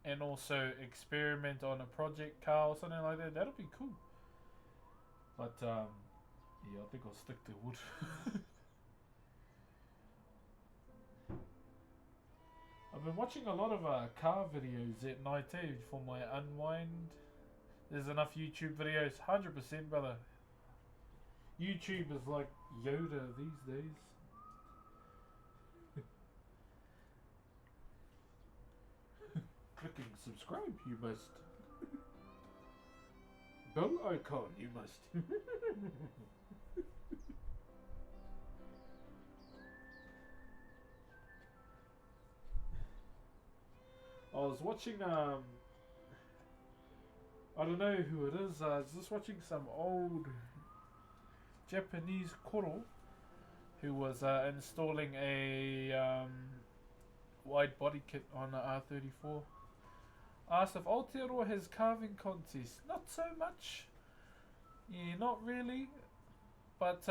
and also experiment on a project car or something like that, that'll be cool. But yeah, I think I'll stick to wood. I've been watching a lot of car videos at night too for my unwind. There's enough YouTube videos, 100%, brother. YouTube is like Yoda these days. Clicking subscribe, you must. Bell icon, you must. I was watching, I don't know who it is, I was just watching some old Japanese koro who was installing a wide body kit on the R34. Asked if Aotearoa has carving contests. Not so much. Yeah, not really. But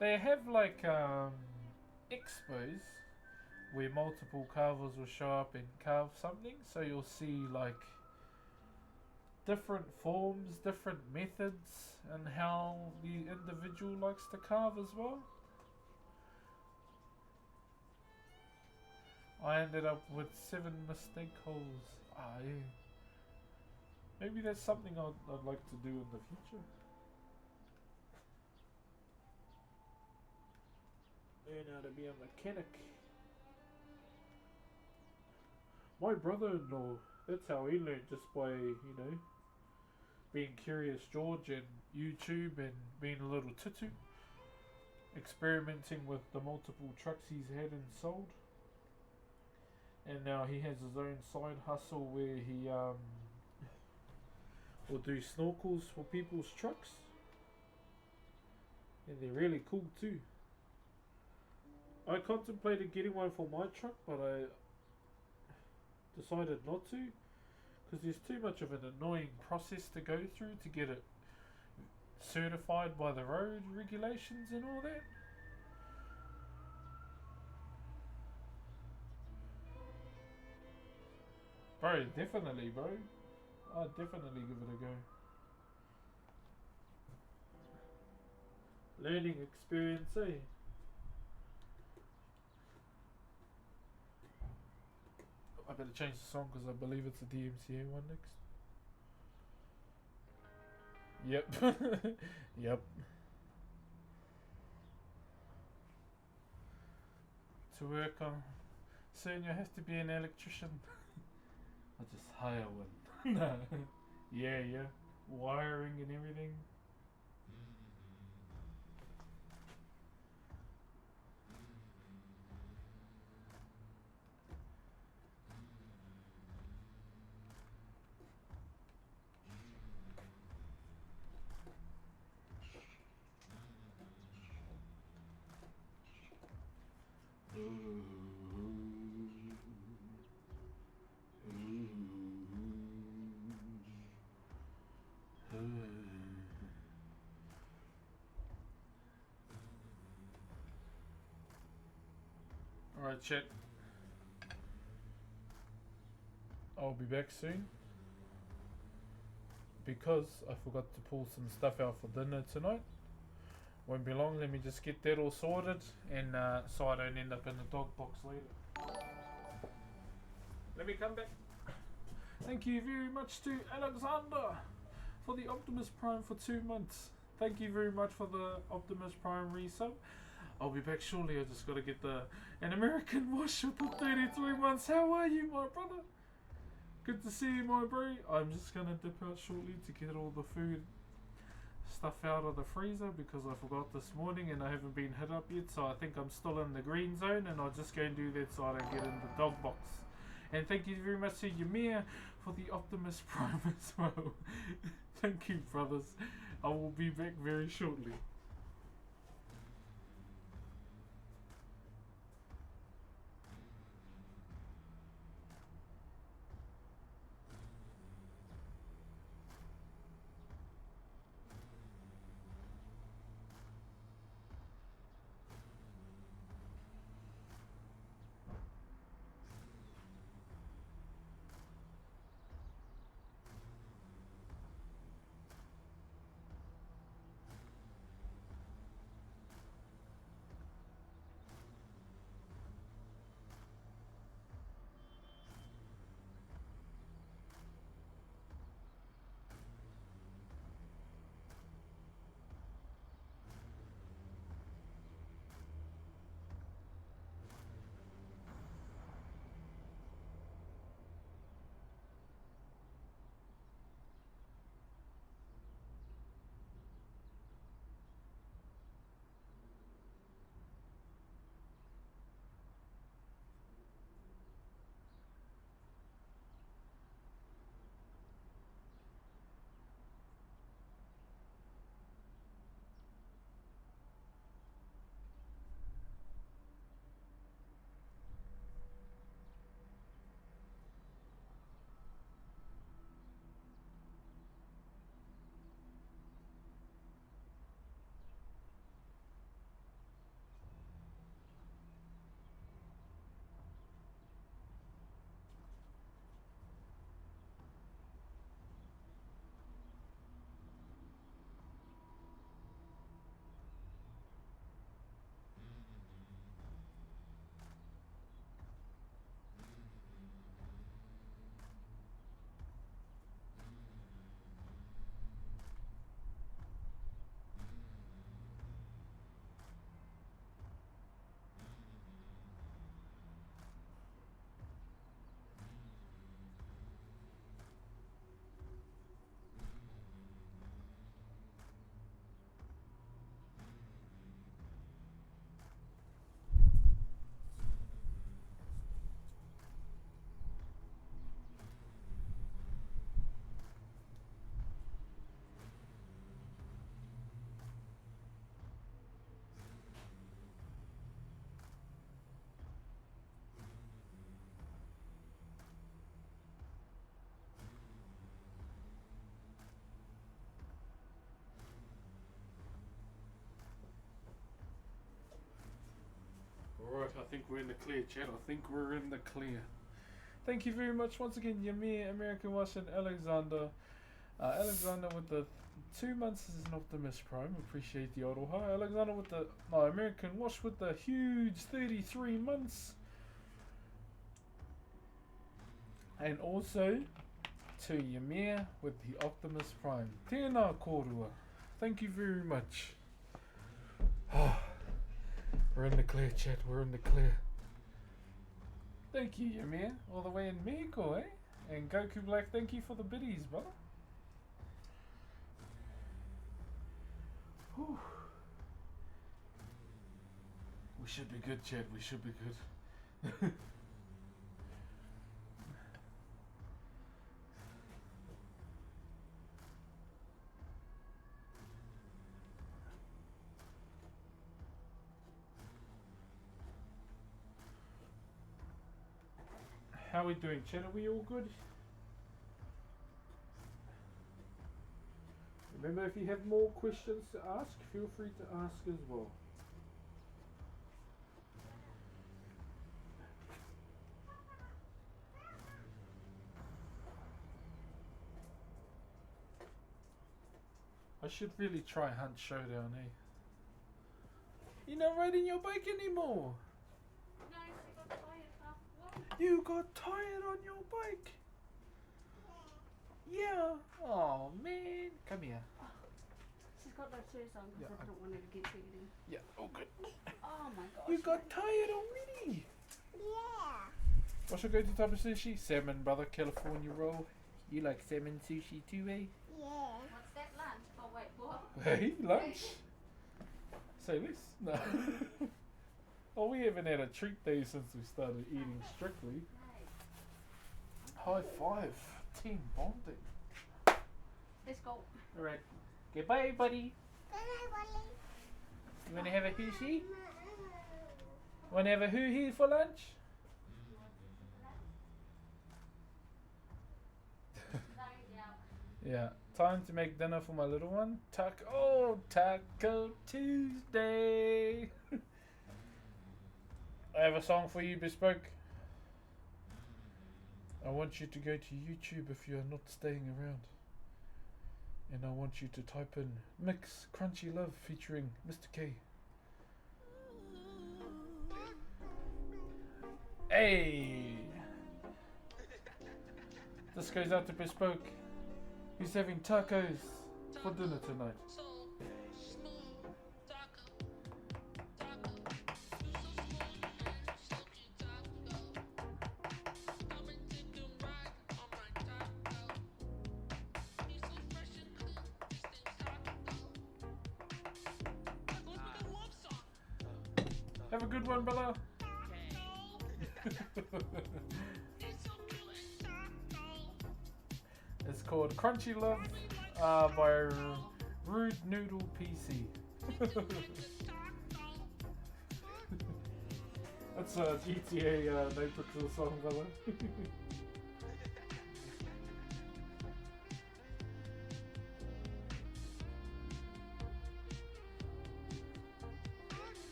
they have like expos where multiple carvers will show up and carve something. So you'll see like different forms, different methods, and how the individual likes to carve as well. I ended up with 7 mistake holes. Ah, yeah. Maybe that's something I'd like to do in the future. Learn how to be a mechanic. My brother-in-law, that's how he learned, just by, being Curious George and YouTube and being a little tutu. Experimenting with the multiple trucks he's had and sold. And now he has his own side hustle where he will do snorkels for people's trucks. And they're really cool too. I contemplated getting one for my truck, but I decided not to, because there's too much of an annoying process to go through to get it certified by the road regulations and all that. Bro, definitely, bro. I'd definitely give it a go. Learning experience, eh? I better change the song because I believe it's a DMCA one next. Yep. Yep. To work on. Soon you have to be an electrician. I'll just hire one. No. Yeah. Wiring and everything. Alright, chat. I'll be back soon. Because I forgot to pull some stuff out for dinner tonight. Won't be long, let me just get that all sorted and so I don't end up in the dog box later. Let me come back. Thank you very much to Alexander for the Optimus Prime for 2 months. Thank you very much for the Optimus Prime resub. I'll be back shortly. I just gotta get an American wash with the 33 months. How are you, my brother? Good to see you, my bro. I'm just gonna dip out shortly to get all the food stuff out of the freezer because I forgot this morning and I haven't been hit up yet, so I think I'm still in the green zone and I'll just go and do that so I don't get in the dog box. And thank you very much to Ymir for the Optimus Prime as well. Thank you, brothers. I will be back very shortly. think we're in the clear, Chad. I think we're in the clear. Thank you very much once again, Yamir, American Wash, and Alexander. Alexander with the 2 months as an Optimus Prime. Appreciate the auto hi. Alexander with the American Wash with the huge 33 months. And also to Ymir with the Optimus Prime. Tēnā kōrua. Thank you very much. We're in the clear, chat. We're in the clear. Thank you, Ymir. All the way in Mexico, eh? And Goku Black, thank you for the biddies, brother. Whew. We should be good, chat. We should be good. How are we doing, chat? Are we all good? Remember, if you have more questions to ask, feel free to ask as well. I should really try Hunt Showdown, eh? You're not riding your bike anymore! No, she got tired half. You got tired on your bike? Yeah. Oh man. Come here. She's got those shoes on because Yeah, I don't want her to get bigger. Yeah. Oh good. Oh my gosh. You got tired already. Yeah. What's your go-to type of sushi? Salmon, brother. California roll. You like salmon sushi too, eh? Yeah. What's that lunch? Oh wait, what? Hey, lunch. Say less. No. Oh, we haven't had a treat day since we started eating strictly. High five. Team bonding. Let's go. Alright. Goodbye, buddy. Good night, Wally. You wanna have a hoo-hee? Wanna have a hoo-hee for lunch? Yeah. Time to make dinner for my little one. Taco Tuesday. I have a song for you, Bespoke. I want you to go to YouTube if you are not staying around. And I want you to type in Mix Crunchy Love featuring Mr. K. Hey! This goes out to Bespoke. He's having tacos for dinner tonight. Have a good one, brother. It's called Crunchy Love by Rude Noodle PC. That's a GTA No Pixel song, brother.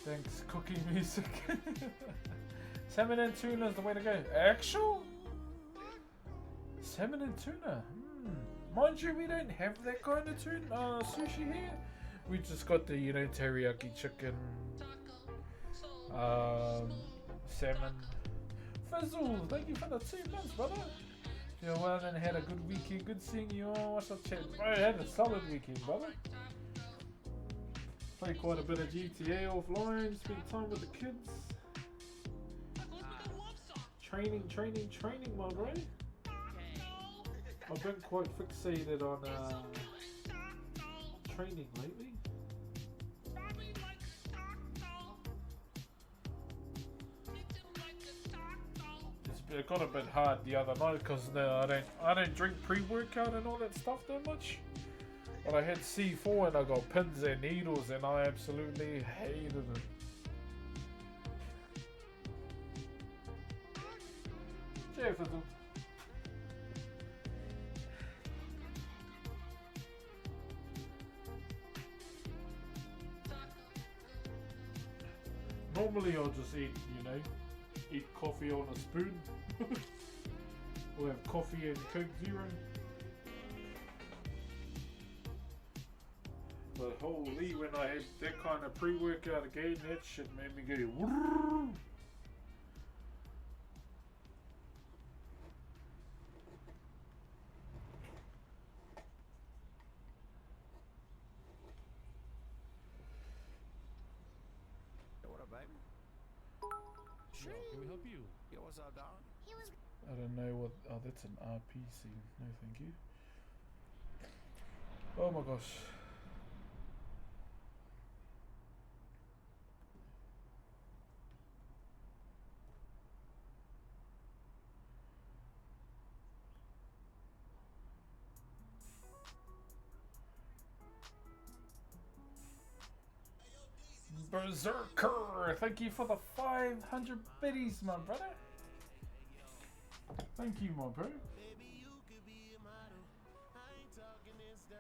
Thanks, cooking music. Salmon and tuna is the way to go. Actual? Salmon and tuna. Mind you, we don't have that kind of tuna sushi here. We just got the, you know, teriyaki chicken, salmon. Fizzle, thank you for the 2 months, brother. You know, well, and had a good weekend. Good seeing you all. What's up, chat? I had a solid weekend, brother. Play quite a bit of GTA offline, spend time with the kids. Training, my bro. I've been quite fixated on training lately. It got a bit hard the other night because I don't drink pre-workout and all that stuff that much. But I had C4 and I got pins and needles and I absolutely hated it. Cheers, Fizzle. Normally I'll just eat, eat coffee on a spoon. Or have coffee and Coke Zero. But holy, when I had that kind of pre-workout again, that shit made me go woo. What up, baby? Yo, can we help you? Yo, what's up, dog? He was I don't know what. Oh, that's an RPC. No, thank you. Oh my gosh. Berserker, thank you for the 500 biddies, my brother. Thank you, my bro. Baby, you could be a model. I ain't talking Insta.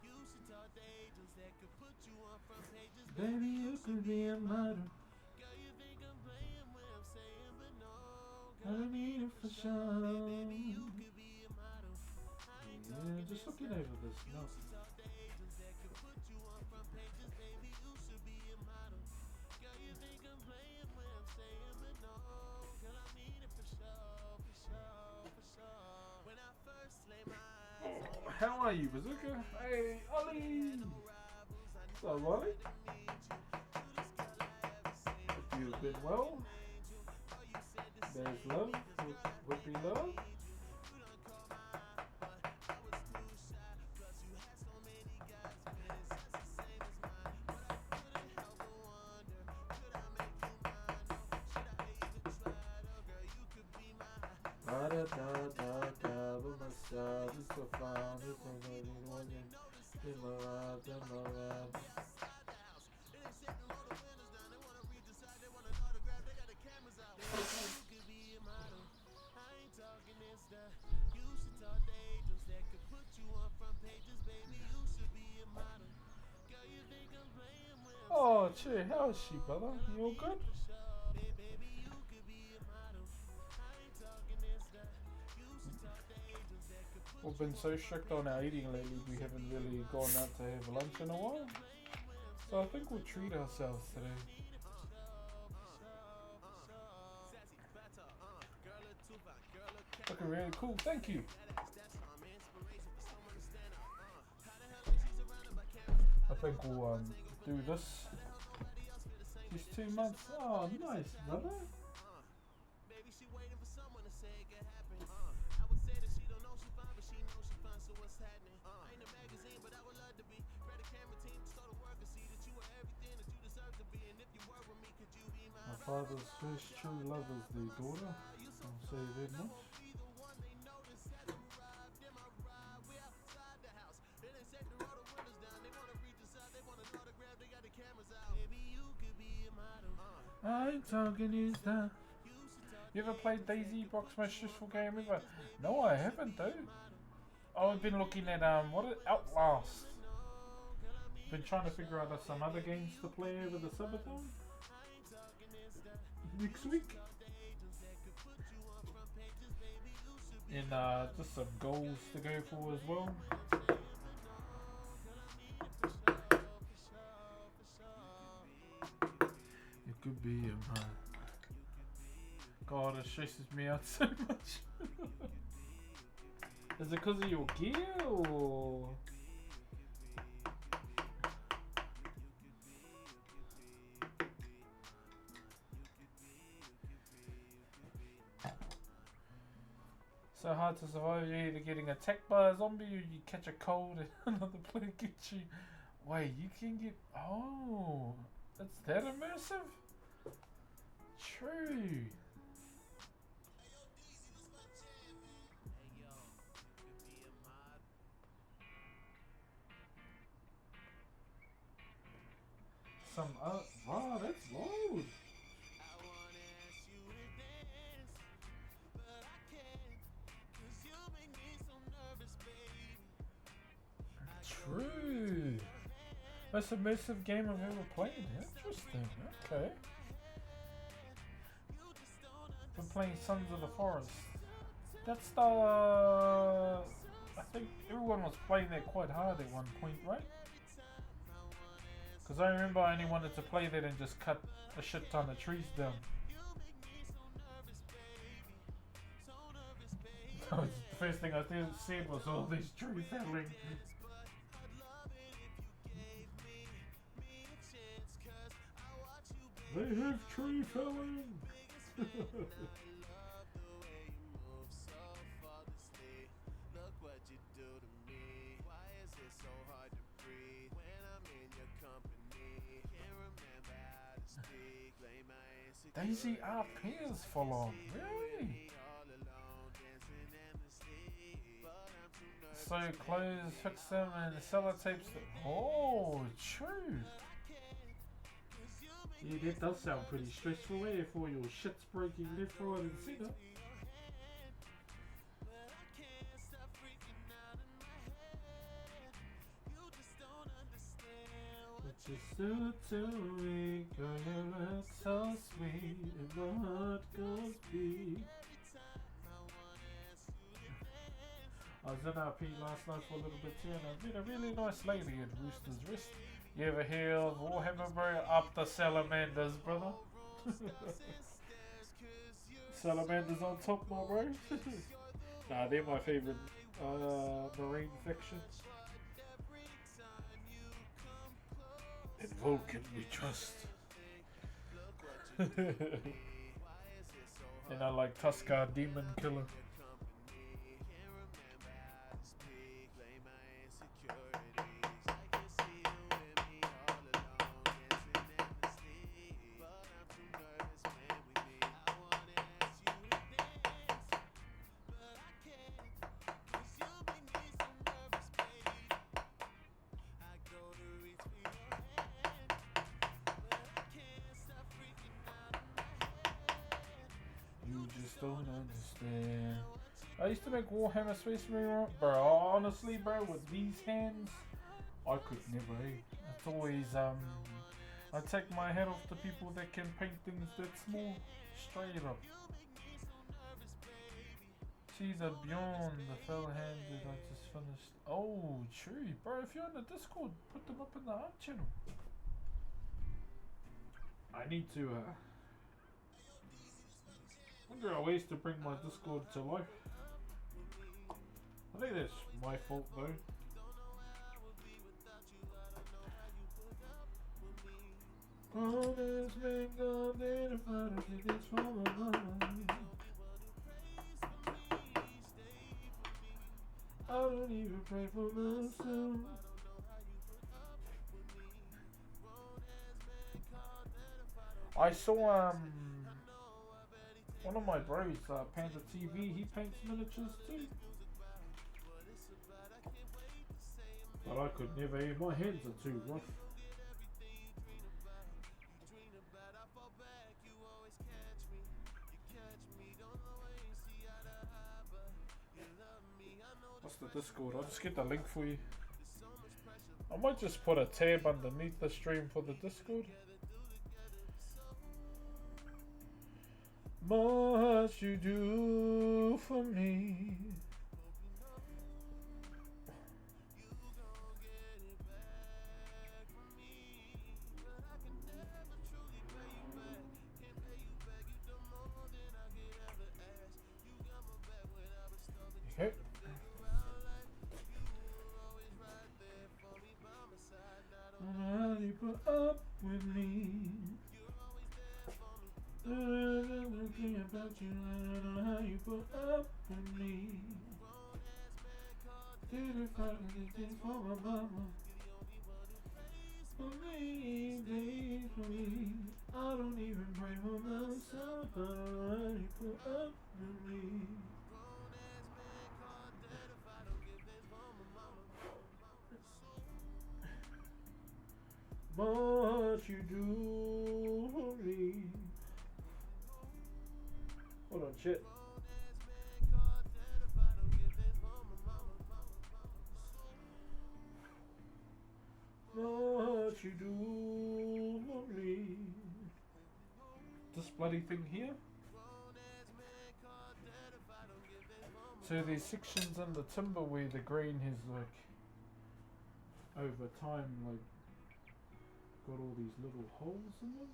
You should talk to agents that could put you on front pages. Baby, you could be a model. Girl, you think I'm playing when I'm saying, but no. I mean it for sure. Baby, you could be a model. I ain't Yeah, talking just Insta. looking over this. No. You should talk to agents that could put you on front pages. Baby, you should be a model. Girl, you think I'm playing when I'm saying, but no. Girl, I mean it for sure, for sure, for sure. When I first lay my eyes on How are you, Bazooka? Hey, Ollie. So, Ollie? Hope you've been well. There's love. Would be love. Da da da da da, but my side is so fine. It's so good, you know what I mean? In my ride, in my ride. Oh, cheer, how is she, brother? You all good? We've been so strict on our eating lately, we haven't really gone out to have lunch in a while. So I think we'll treat ourselves today. Looking really cool, thank you. I think we'll do this. These 2 months. Oh, nice, brother. Baby, she waiting for someone to say it could happen. I would say that she don't know she fine, but she knows she fine, so what's happening? I ain't a magazine, but I would love to be. Grab a camera team to start a work and see that you were everything that you deserve to be. And if you were with me, could you be mine? My father's first true love is the daughter. I'll say that much. Be the one they notice as I arrived in my ride. We outside the house. Then they said to roll the windows down. They wanna reach inside, they want an autograph, they got the cameras out. Baby, you could be a model. I'm talking is that. You ever played Daisy Box, most stressful game ever? No, I haven't, dude. Oh, I've been looking at Outlast. Been trying to figure out some other games to play over the summertime. Next week. And just some goals to go for as well. It could be a God, it stresses me out so much. Is it because of your gear or? So hard to survive, you're either getting attacked by a zombie or you catch a cold and another player gets you. Wait, you can get. Oh, it's that immersive? True. Some wow, that's loud. I wanna ask you to dance, but I can't true. Most immersive game I've ever played. Interesting. Okay. Been playing Sons of the Forest. That's the. I think everyone was playing that quite hard at one point, right? Because I remember I only wanted to play that and just cut a shit ton of trees down. The first thing I said was all these tree felling. They have tree felling. Daisy appears full on, really? So close, fix them, and sellotapes them. Oh, true. Yeah, that does sound pretty stressful, eh? If all your shit's breaking left, right, and centre. But you're still to me, girl, you look so sweet, and my heart goes beat. I was in RP last night for a little bit too, and I met a really nice lady at Rooster's Rest. You ever hear of Warhammer, bro? Up the salamanders, brother. Salamanders on top, my bro. Nah, they're my favorite marine fiction. In Vulcan we trust. And I like Tuskar Demon Killer. Don't understand. I used to make Warhammer Space Marine, bro. Honestly, bro, with these hands, I could never. It's always I take my hat off to people that can paint things that small, straight up. See the Beyond, the fell-handed. I just finished. Oh, true, bro. If you're on the Discord, put them up in the art channel. I need to. Wonder a ways to bring my Discord to life. I think that's my fault though. All this been gone identified, I think it's for my mind. I don't even pray for myself. I saw one of my bros, Panda TV, he paints miniatures too. But I could never, my hands are too rough. What's the Discord? I'll just get the link for you. I might just put a tab underneath the stream for the Discord. Much you do for me. Okay. How you put up with me? Thinking about you, I don't know how you put up with me. Did it finally did for my mama? For me, baby, for me. I don't even pray for myself. I don't know how you put up with me. What you do for me. Hold on, shit. you do for me. This bloody thing here. So there's sections in the timber where the grain has like over time like got all these little holes in them.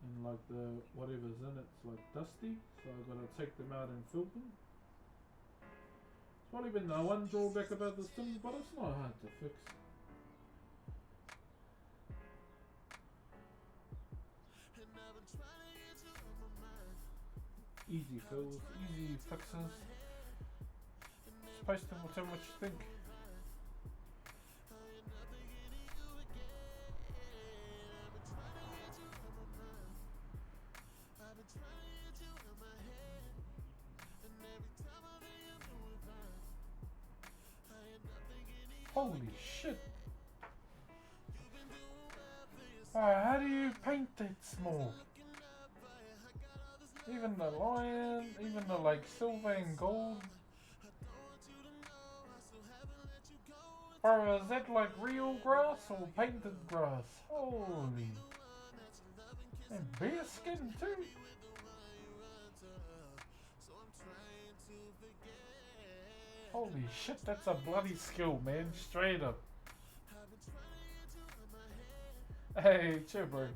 And like the whatever's in it's like dusty, so I've got to take them out and fill them. It's probably been the one drawback about this timber, but it's not hard to fix. Easy fills, easy fixes. Just post them, tell me what you think. Holy shit! How do you paint that small? Even the lion, even the like silver and gold. Bro, is that like real grass or painted grass? Holy. And bear skin too. Holy shit, that's a bloody skill, man. Straight up. Hey, chill, bro.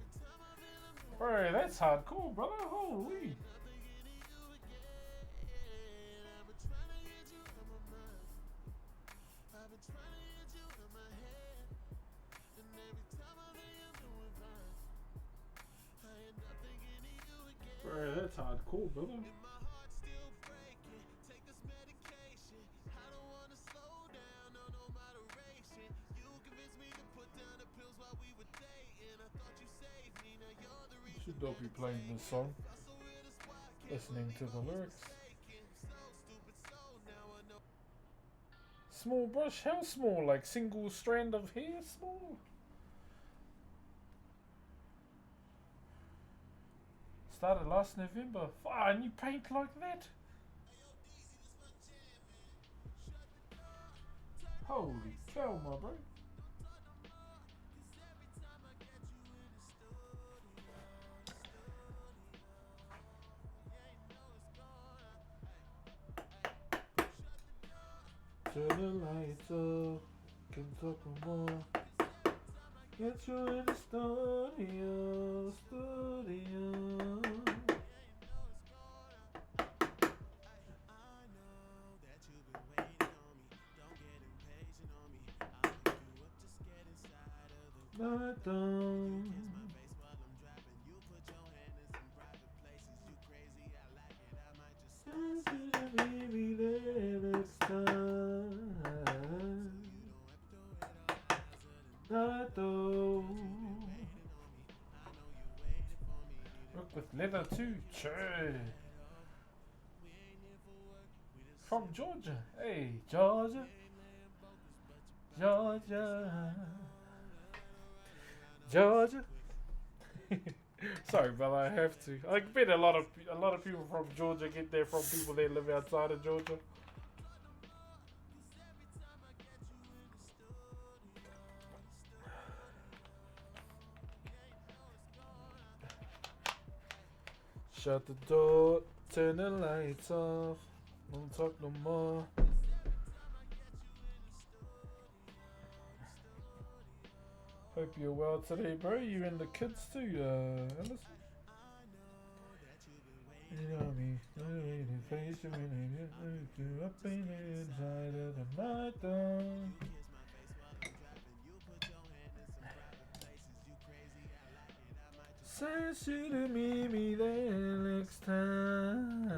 Bro, that's hardcore, brother. Holy. Bro, that's hardcore, brother. Should not be playing this song. Listening to the lyrics. Small brush? How small? Like single strand of hair small? Started last November. And you paint like that? Holy cow, my bro. Turn the lights off, can talk no more. Get you in the studio. Not done. Maybe there next time. Not though. Work with leather too. True. From Georgia. Hey, Georgia. Georgia. Georgia. Sorry, brother, I have to. I bet a lot of people from Georgia get there from people that live outside of Georgia. Shut the door, turn the lights off, don't talk no more. Hope you're well today, bro. You and the kids too, Allison. You know me, up in the inside of the night down. Says you to meet me there next time.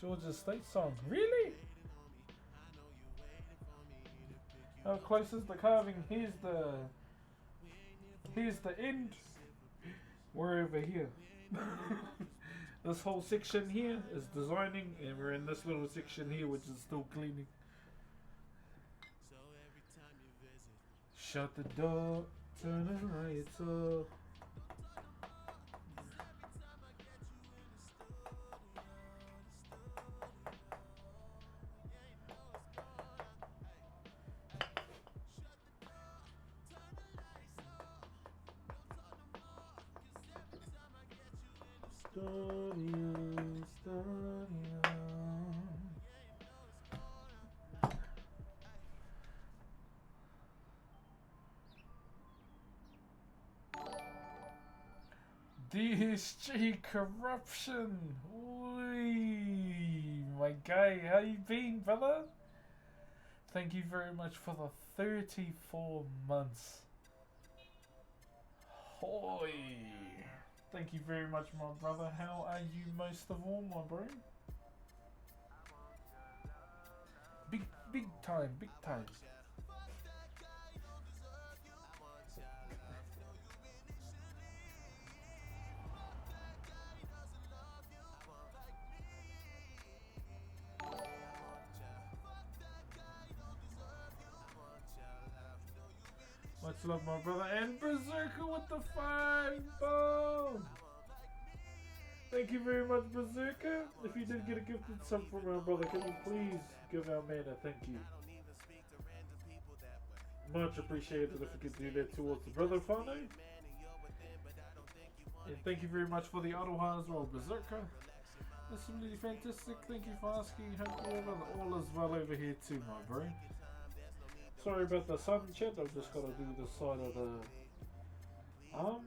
Georgia State song, really? How close is the carving? Here's the end. We're over here. This whole section here is designing, and we're in this little section here which is still cleaning. Shut the door, turn the lights off. Stadia, Stadia. DSG corruption. Oi, my guy, how you been, brother? Thank you very much for the 34 months. Hoi. Thank you very much, my brother. How are you most of all, my bro? Big time, big time. Much love, my brother. And Berserker with the 5 bomb. Thank you very much, Berserker. If you did get a gifted sub from our brother, can you please give our man a thank you? Much appreciated if you could do that towards the brother Fano. And thank you very much for the Aroha as well, Berserker. That's really fantastic. Thank you for asking. Hope all is well over here too, my bro. Sorry about the sun, chat. I've just got to do the side of the arm,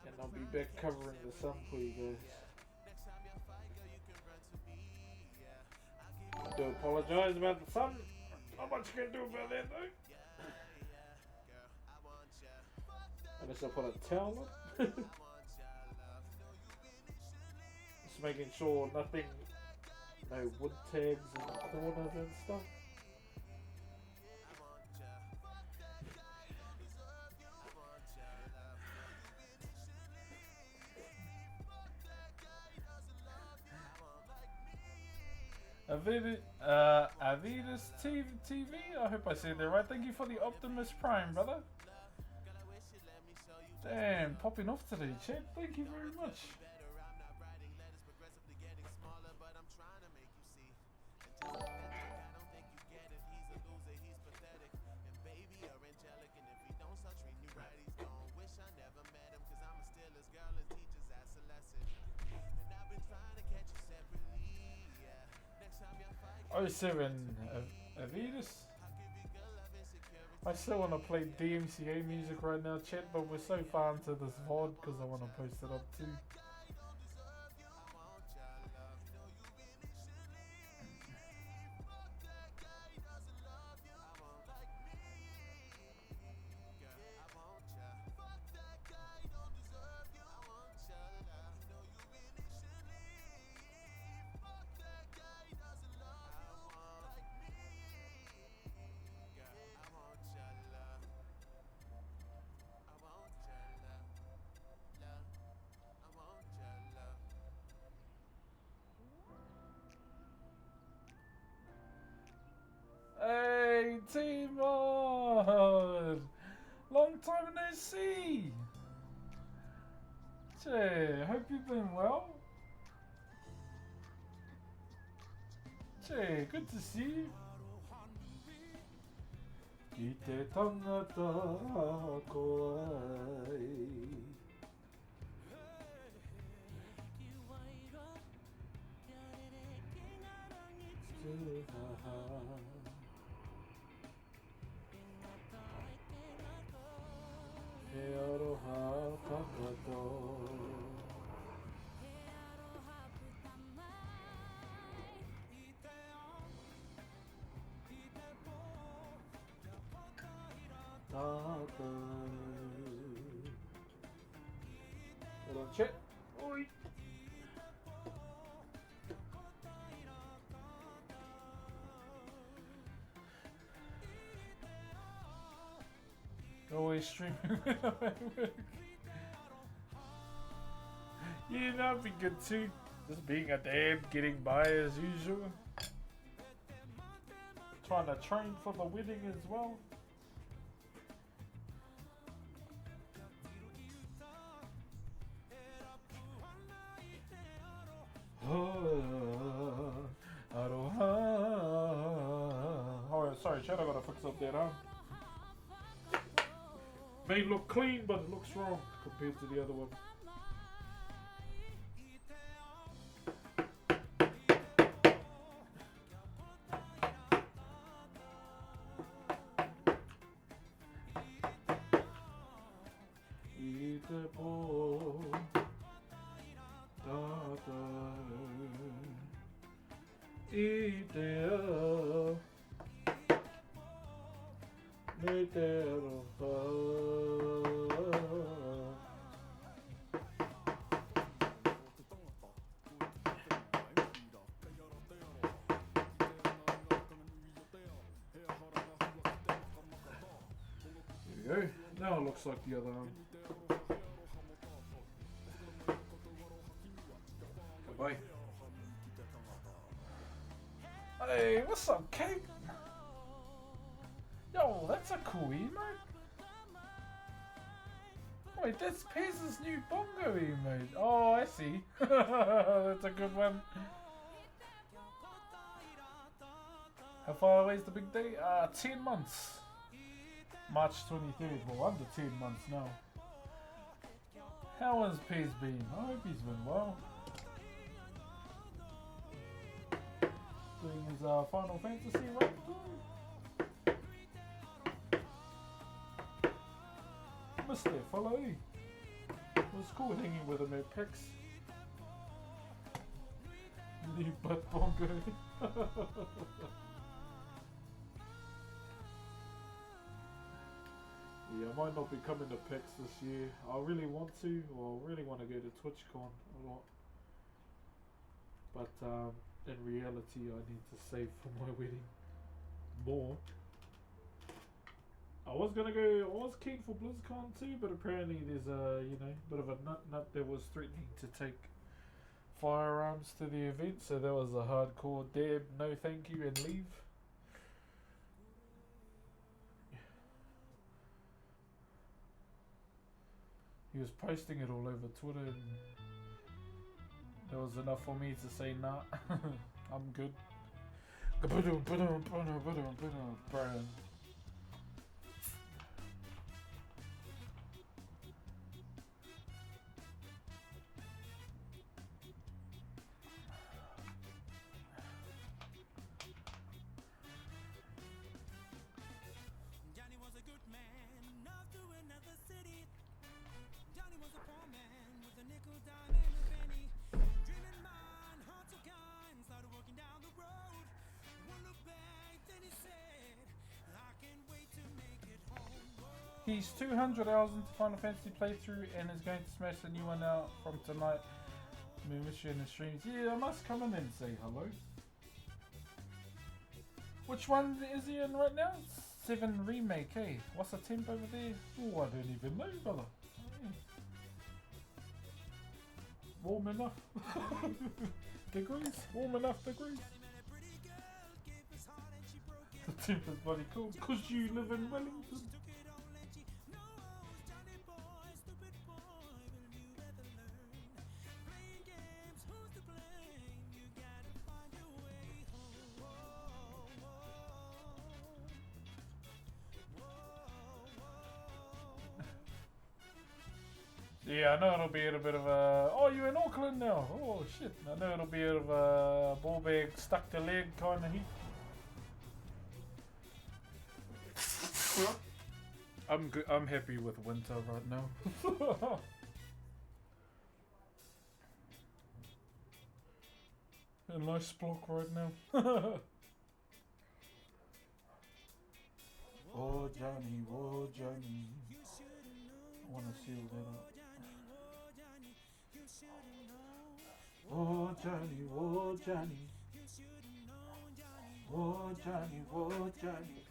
and I'll be back covering the sun for you guys. I do apologise about the sun. Not much you can do about that though. Unless I put a towel on. Just making sure nothing, no wood tags in the corners and stuff. Avidus TV, I hope I said that right. Thank you for the Optimus Prime, brother. Damn, popping off today, chat. Thank you very much. Oh, 07 Avidus. I still want to play DMCA music right now, chat, but we're so far into this VOD because I want to post it up too. Hey, Timon! Long time no see! Che, hope you've been well. Che, good to see you. Kite tangata koai. He aroha takato. Hold on, chat. Oi. Always streaming when I'm at work. Yeah, that'd be good too. Just being a dad, getting by as usual. Trying to train for the wedding as well. Oh, sorry, chat. I gotta fix up that arm. May look clean, but it looks wrong compared to the other one. Ideo. Ideo. There you go. Now it looks like the other arm. Goodbye. Hey, what's up, Kate? Yo, that's a cool emote. Wait, that's Pez's new bongo emote. Oh, I see. That's a good one. How far away is the big day? 10 months. March 23rd. Well, under 10 months now. How has Pez been? I hope he's been well. Doing his Final Fantasy run through. Missed it, follow me. It was cool hanging with him at PAX. New butt bongo. Yeah, I might not be coming to PAX this year. I really want to, or really want to go to TwitchCon a lot. But in reality, I need to save for my wedding more. I was keen for BlizzCon too, but apparently there's a bit of a nut that was threatening to take firearms to the event, so that was a hardcore dab, no thank you, and leave. He was posting it all over Twitter, and that was enough for me to say nah. I'm good. Johnny was a good man, off to another city. Johnny was a poor man with a nickel, dime, and a penny. Dreaming mind, heart so kind, started walking down the road. One look back, then he said, I can't wait to make it home. Whoa. He's 200 hours into Final Fantasy playthrough and is going to smash the new one out from tonight. We miss you in the streams. Yeah, I must come in and say hello. Which one is he in right now? 7 Remake, eh? What's the temp over there? Oh, I don't even know, brother. Yeah. Warm enough. Degrees? Warm enough degrees. The temp is bloody cool. Because you live in Wellington. Yeah, I know it'll be a bit of a... Oh, you're in Auckland now. Oh, shit. I know it'll be a bit of a ball bag stuck to leg kind of heat. I'm good. I'm happy with winter right now. A nice block right now. Oh, Johnny, oh, Johnny. I want to seal that up. Oh Johnny, oh Johnny, oh Johnny, oh Johnny.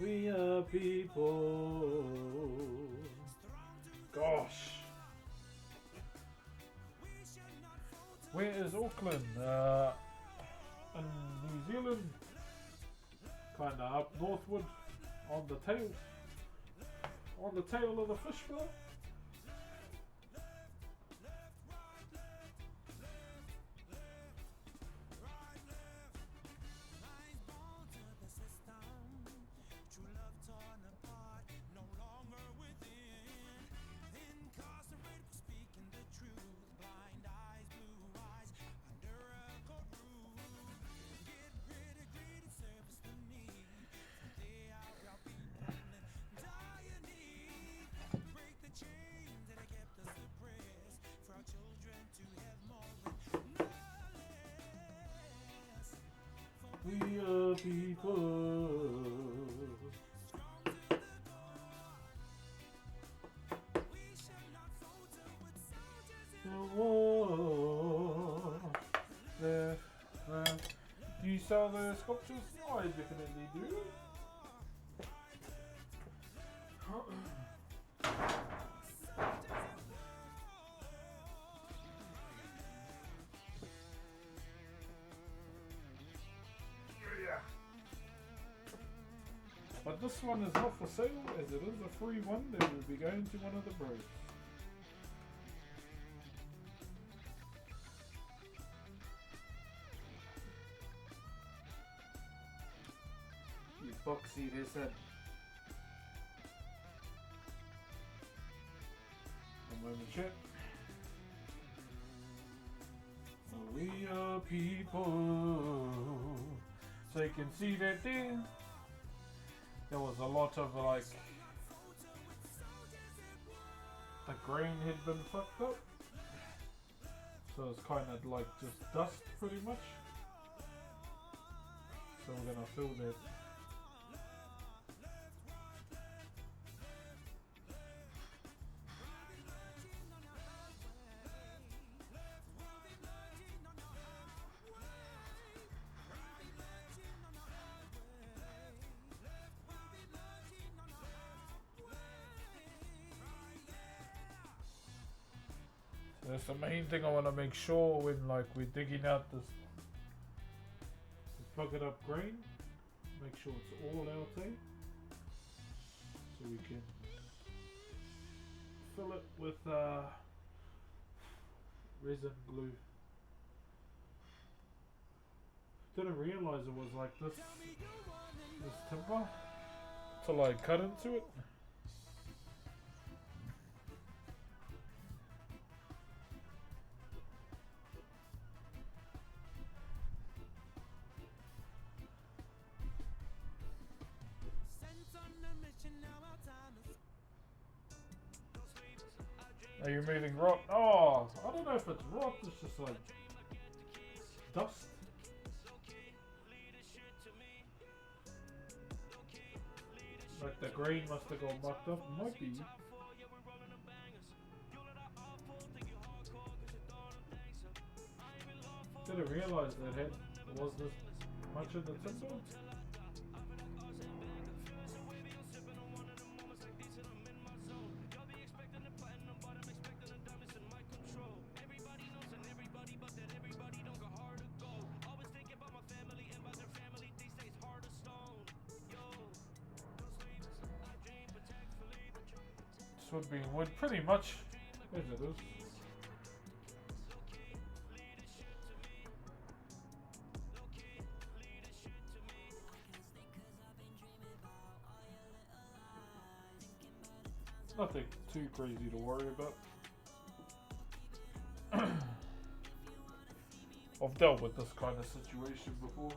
We are people. Gosh. Where is Auckland? In New Zealand. Kinda up northward on the tail. On the tail of the fish boat. We are people. The war. Do you sell the sculptures? No, I definitely do. But this one is not for sale, as it is a free one that will be going to one of the bros. You boxy, they said. A moment, check. We are people. So you can see that there. There was a lot of like the grain had been fucked up, so it's kind of like just dust pretty much. So we're gonna fill that. That's the main thing I want to make sure when like we're digging out this bucket up grain. Make sure it's all out there, so we can fill it with resin glue. Didn't realize it was like this timber till I cut into it. Are you moving rot? Oh, I don't know if it's rot, it's just like dust. Like the grain must have got mucked up. Might be. Didn't realize that it was this much in the timber. Would be wood pretty much as it is. Nothing too crazy to worry about. I've dealt with this kind of situation before.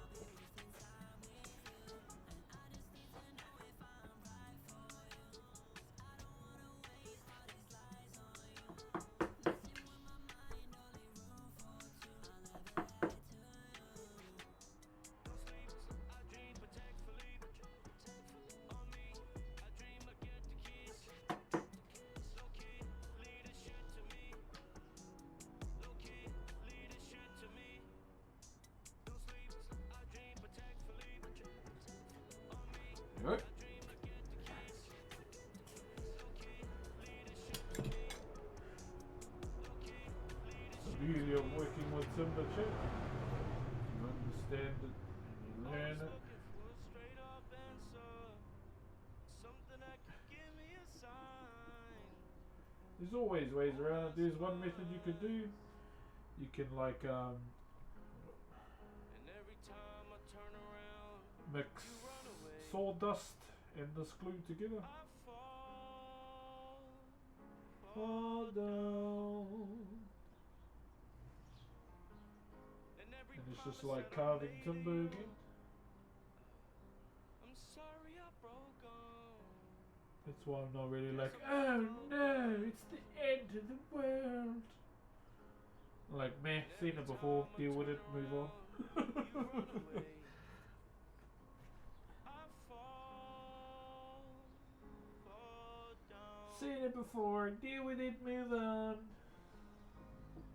timber chip. You understand it and you learn it. There's always ways around it. There's one method you could do. You can like mix sawdust and this glue together. Fall down. And it's just like carving timber again. That's why I'm not really like, oh no, it's the end of the world. Like, meh, seen it before, deal with it, move on. Seen it before, deal with it, move on.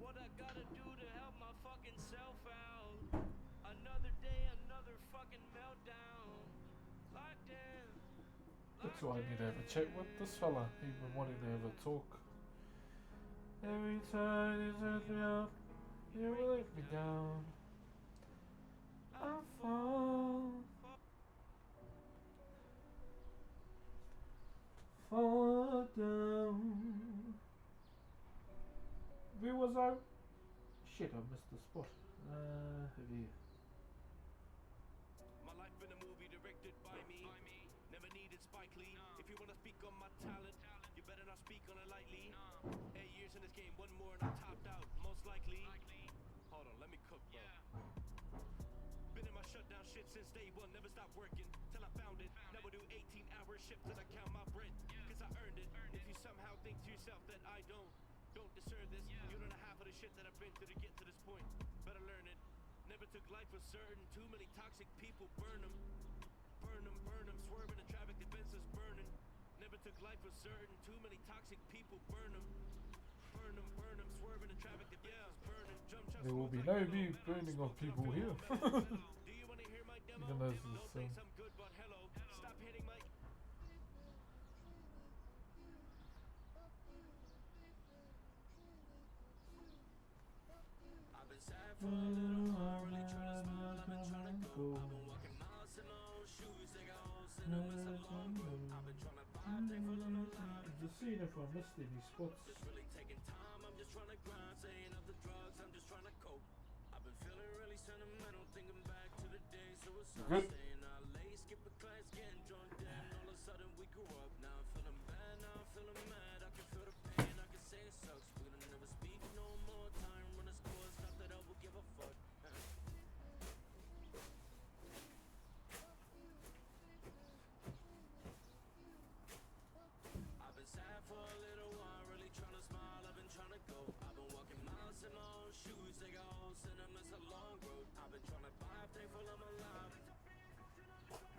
What I gotta do to help my fucking self out? Another day, another fucking meltdown. Lockdown. That's why I need to have a chat with this fella. He's been wanting to have a talk. Every time you turn me out, you let me down. I fall. Fall down. Where was I? Shit, I missed the spot. Here. My life in a movie directed by me. Never needed Spike Lee. If you wanna speak on my talent, you better not speak on it lightly. 8 years in this game, one more and I'm topped out, most likely. Hold on, let me cook, bro. Been in my shutdown shit since day one, never stopped working till I found it. Now I do 18-hour shifts till I count my bread, cause I earned it. If you somehow think to yourself that I don't discern this, you don't know half of the shit that I've been through to get to this point. Better learn it. Never took life for certain, too many toxic people, burn them. Burn them, swerving in traffic, defenses burning. Never took life for certain, too many toxic people, burn them. Burn them, swerving in traffic, defenses burning. Jump shots. There will be no burning of people here. Do you wanna hear my demo? Even though this Hello, is, thinks I'm good, but hello. Stop hitting my. I've been sad for a little while, really trying to smile, I've been trying to go. I've been walking miles in my own shoes, they got holes in them, it's a long road. I've been trying to vibe, they full of my life. the scene if I missed any spots. Just really taking time, I'm just trying to grind, saying up the drugs, I'm just trying to cope. I've been feeling really sentimental, thinking back to the days, so it's all Good. saying I lay, skip a class, getting drunk, then all of a sudden we grew up. Now I'm feeling bad, now I'm feeling mad, I can feel the pain, I can say it sucks. We don't never speak no more, time running scores, not that I will give a fuck. I've been sad for a little while, really trying to smile, I've been trying to go. I've been walking miles in my own shoes, they got holes in them, it's a long road. I've been trying to vibe, thankful I'm alive.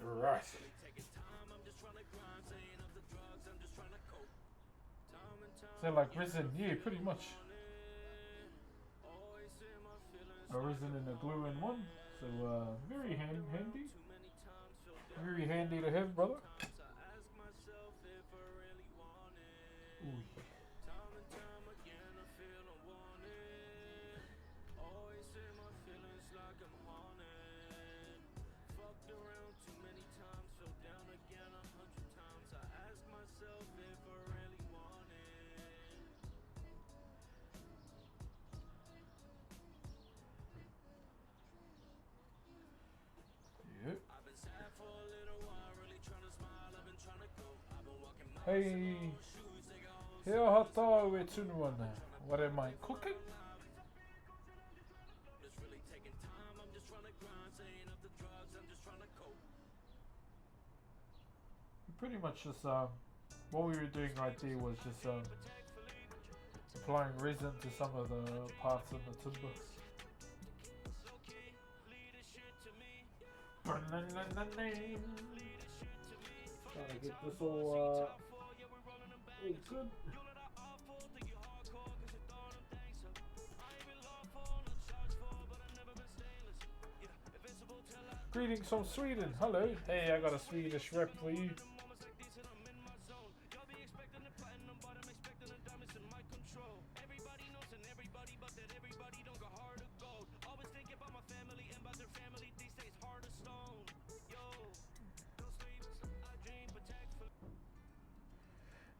Right. Really taking time, I'm just trying to grind, saying up the drugs, I'm just trying to cope. Time and time So like resin, yeah, pretty much. always in my feelings. A resin and a glue in one. So very handy. Too many times feel down. Very handy to have, brother. I ask myself if I really want it. Ooh. Time and time again, I feel unwanted. Always in my feelings like I'm haunted. Fucked around too many times, fell down again 100 times. I ask myself if I really want it. Yep. I've been sad for a little while, really trying to smile, I've been trying to go. I've been walking miles Hey. in my own shoes, they got holes. Here hata we tunwana. What am I cooking? Just really taking time, I'm just trying to grind, saying up the drugs, I'm just trying to cope. Pretty much just what we were doing right there was just applying resin to some of the parts in the timber. Trying to get this all good. Greetings from Sweden. Hello. Hey, I got a Swedish rep for you.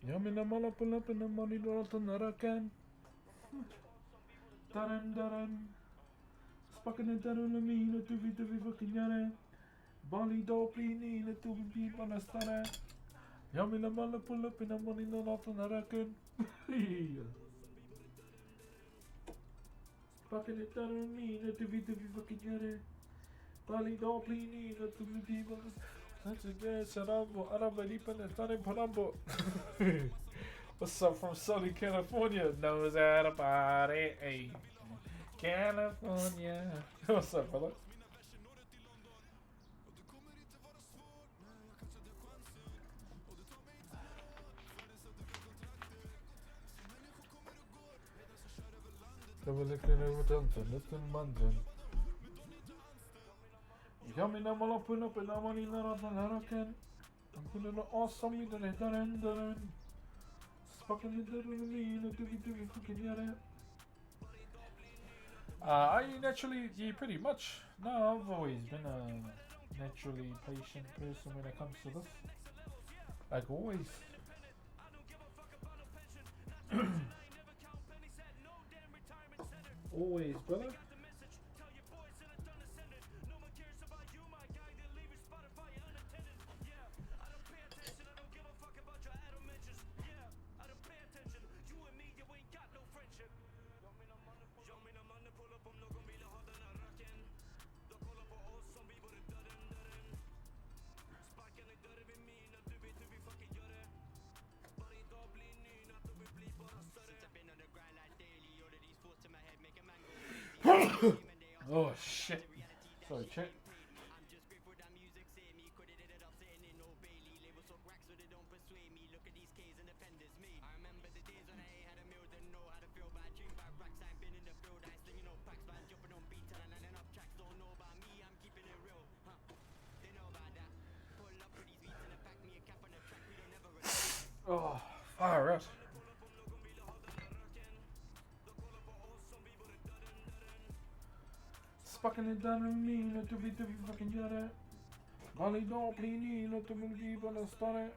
Yamina mala pull up in the money lot on the rakan. Daran daran. Spakken en daran en mine tu vi fucking jare. Bali dopli nine tu vi bana stare. Yamina mala pull up in the money lot on the rakan. Spakken en daran en mine tu vi fucking jare. Bali dopli nine tu vi bana stare. What's up from sunny California? Knows how to party. Ay. California. What's up, brother? Yamina mala pull up in the money not on the hurricane. I'm pulling the awesome you done done. Spucking it done me do fucking yare. Are you naturally pretty much? No, I've always been a naturally patient person when it comes to this. Like always. Always, brother. Oh shit. Sorry, check. Oh, fire out. Fucking it done with me, not to be fucking yada. Molly don't please me, not to be gonna start it.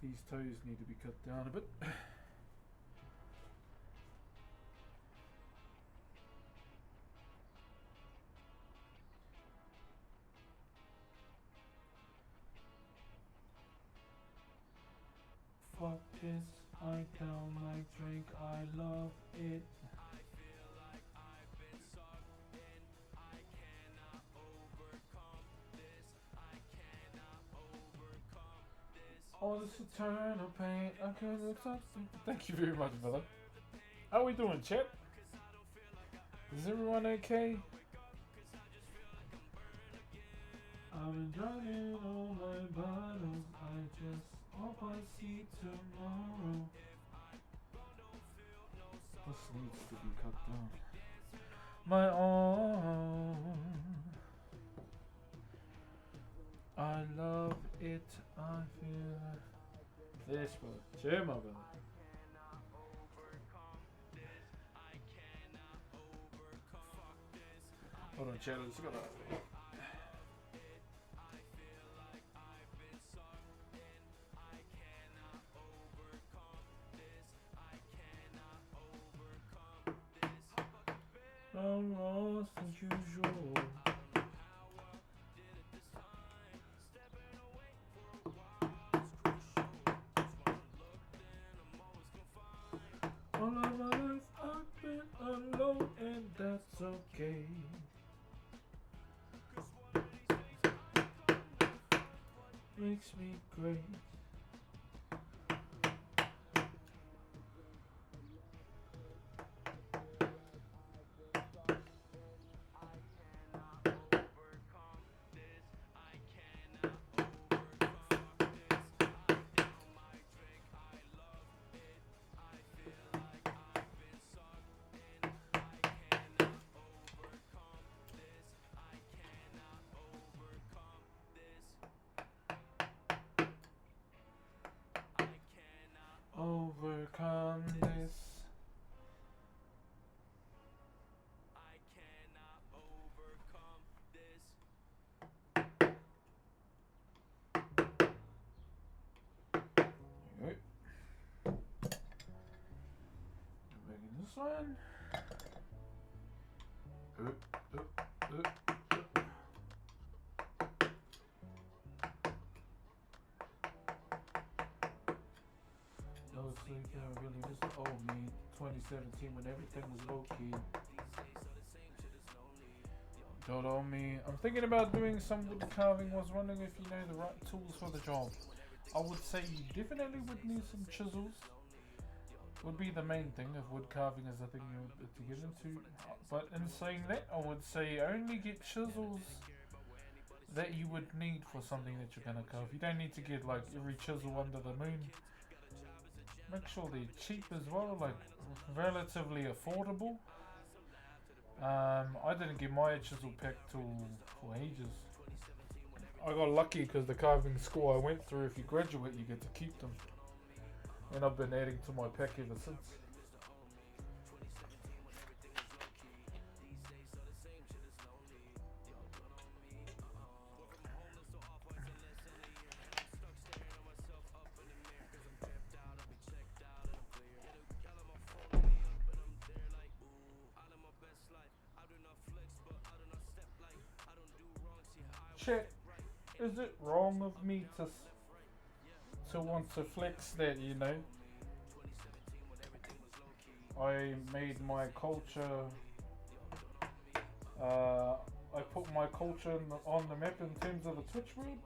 These toes need to be cut down a bit. Fuck this, I don't like drink, I love it. I feel like I've been sucked in, I cannot overcome this, I cannot overcome this. All this eternal pain, I couldn't touch it. Thank you very much, brother. How we doing, chat? Is everyone okay? I've been drinking all my bottles, I just hope I see tomorrow. This needs to be cut down. My own. I love it. I feel. This brother. Cheer, my brother. Hold on, chat. Let's go. I'm lost as usual. All of my life I've been alone, and that's okay. Makes me great. Overcome this. I cannot overcome this. man. No sleeping, really miss the old me. 2017 when everything was low key. Don't owe me. I'm thinking about doing some wood carving. Was wondering if you know the right tools for the job. I would say you definitely would need some chisels. Would be the main thing if wood carving is the thing you would to get into. But in saying that, I would say only get chisels that you would need for something that you're gonna carve. You don't need to get like every chisel under the moon. Make sure they're cheap as well, like relatively affordable. I didn't get my chisel pack till for ages. I got lucky because the carving school I went through, if you graduate you get to keep them. And I've been adding to my pack ever since. Chat, is it wrong of me to want to flex that, you know? I made my culture, I put my culture on the map in terms of the Twitch world.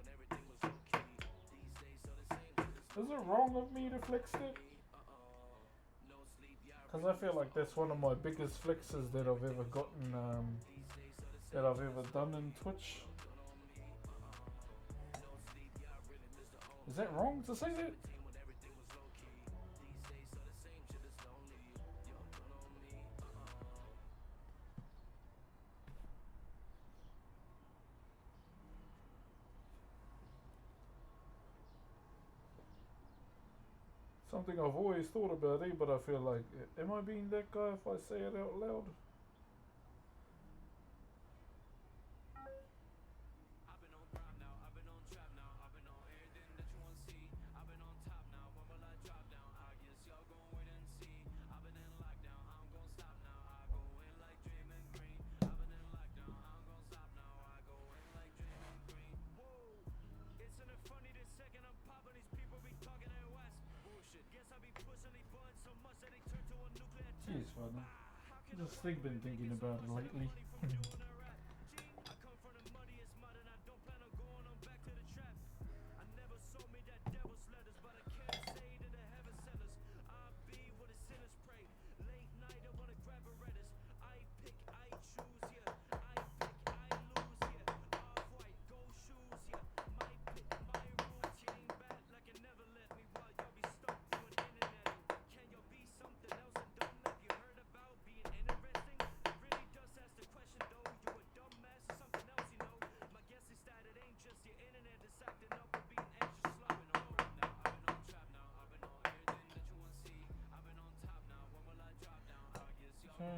Is it wrong of me to flex that? Because I feel like that's one of my biggest flexes that I've ever gotten, that I've ever done in Twitch. Is that wrong to say that? Something I've always thought about, but I feel like, am I being that guy if I say it out loud? Jeez, father. Just been thinking about it lately.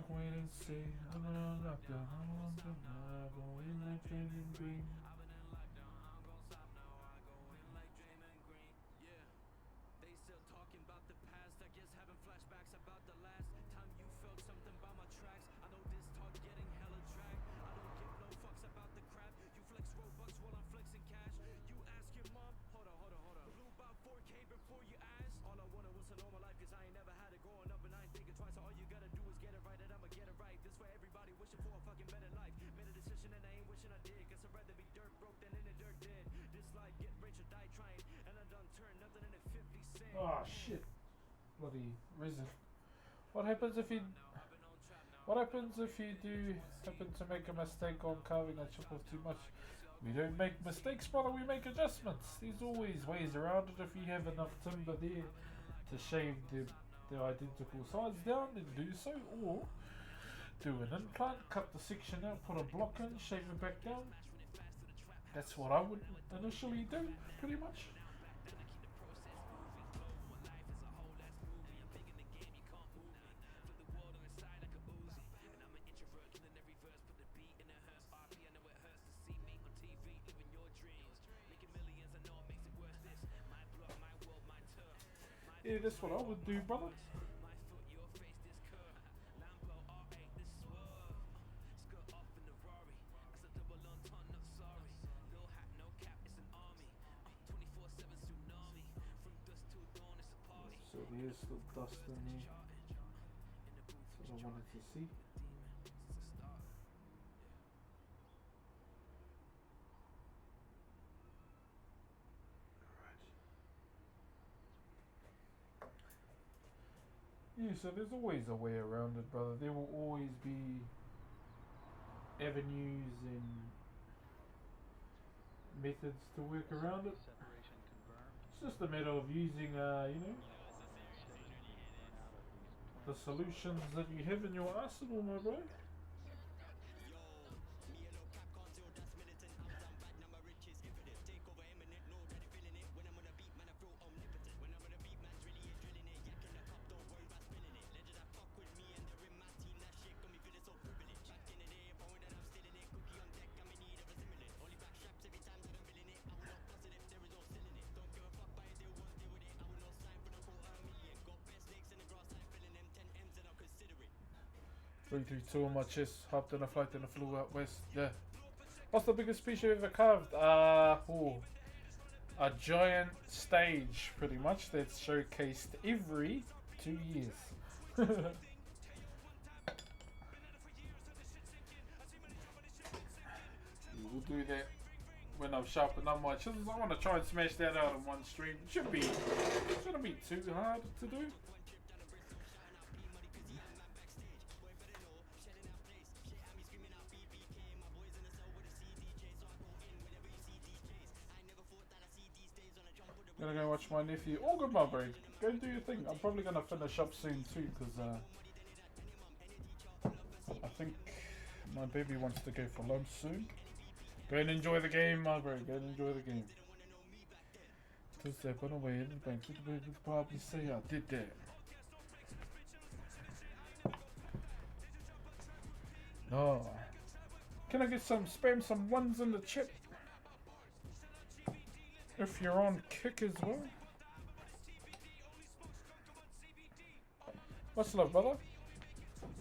Wait and see. I'm gonna lock down. I'm gonna go in like Draymond Green. They still talking about the past. I guess having flashbacks about the last time you felt something by my tracks. I know this talk getting hella drag. I don't give no fucks about the crap. You flex Robux while I'm flexing cash. You ask your mom, hold on. Blew about 4K before you asked. All I wanted was a normal life, cause I ain't never had it growing up and I ain't thinking twice. So all you gotta do is get it right and I'ma get it right. This for everybody wishing for a fucking better life. Made a decision and I ain't wishing I did. Guess I'd rather be dirt broke than in the dirt dead. This life get rich or die trying. And I done turned nothing into 50 cents. Oh shit. Bloody risen. What happens if you do happen to make a mistake on carving a chip off too much? We don't make mistakes, brother, we make adjustments. There's always ways around it if you have enough timber there to shave the identical sides down, then do so, or do an implant, cut the section out, put a block in, shave it back down. That's what I would initially do, pretty much. Yeah, that's what I would do, brother. there is still dust in there. That's what I wanted to see. Yeah, so there's always a way around it, brother. There will always be avenues and methods to work around it. It's just a matter of using, you know, the solutions that you have in your arsenal, my bro. Three through two on my chest, hopped on a flight and I flew out west. Yeah. What's the biggest piece you ever carved? A giant stage, pretty much, that's showcased every 2 years. We'll do that when I've sharpened up my chisels. I want to try and smash that out in one stream. Shouldn't be too hard to do. Gonna go watch my nephew. All good, my bro. Go and do your thing. I'm probably gonna finish up soon too, because I think my baby wants to go for lunch soon. Go and enjoy the game, my bro. Go and enjoy the game. To step on away in the bank, to the probably say I did that. No. Can I get spam some ones in the chat? If you're on kick as well. What's love, brother?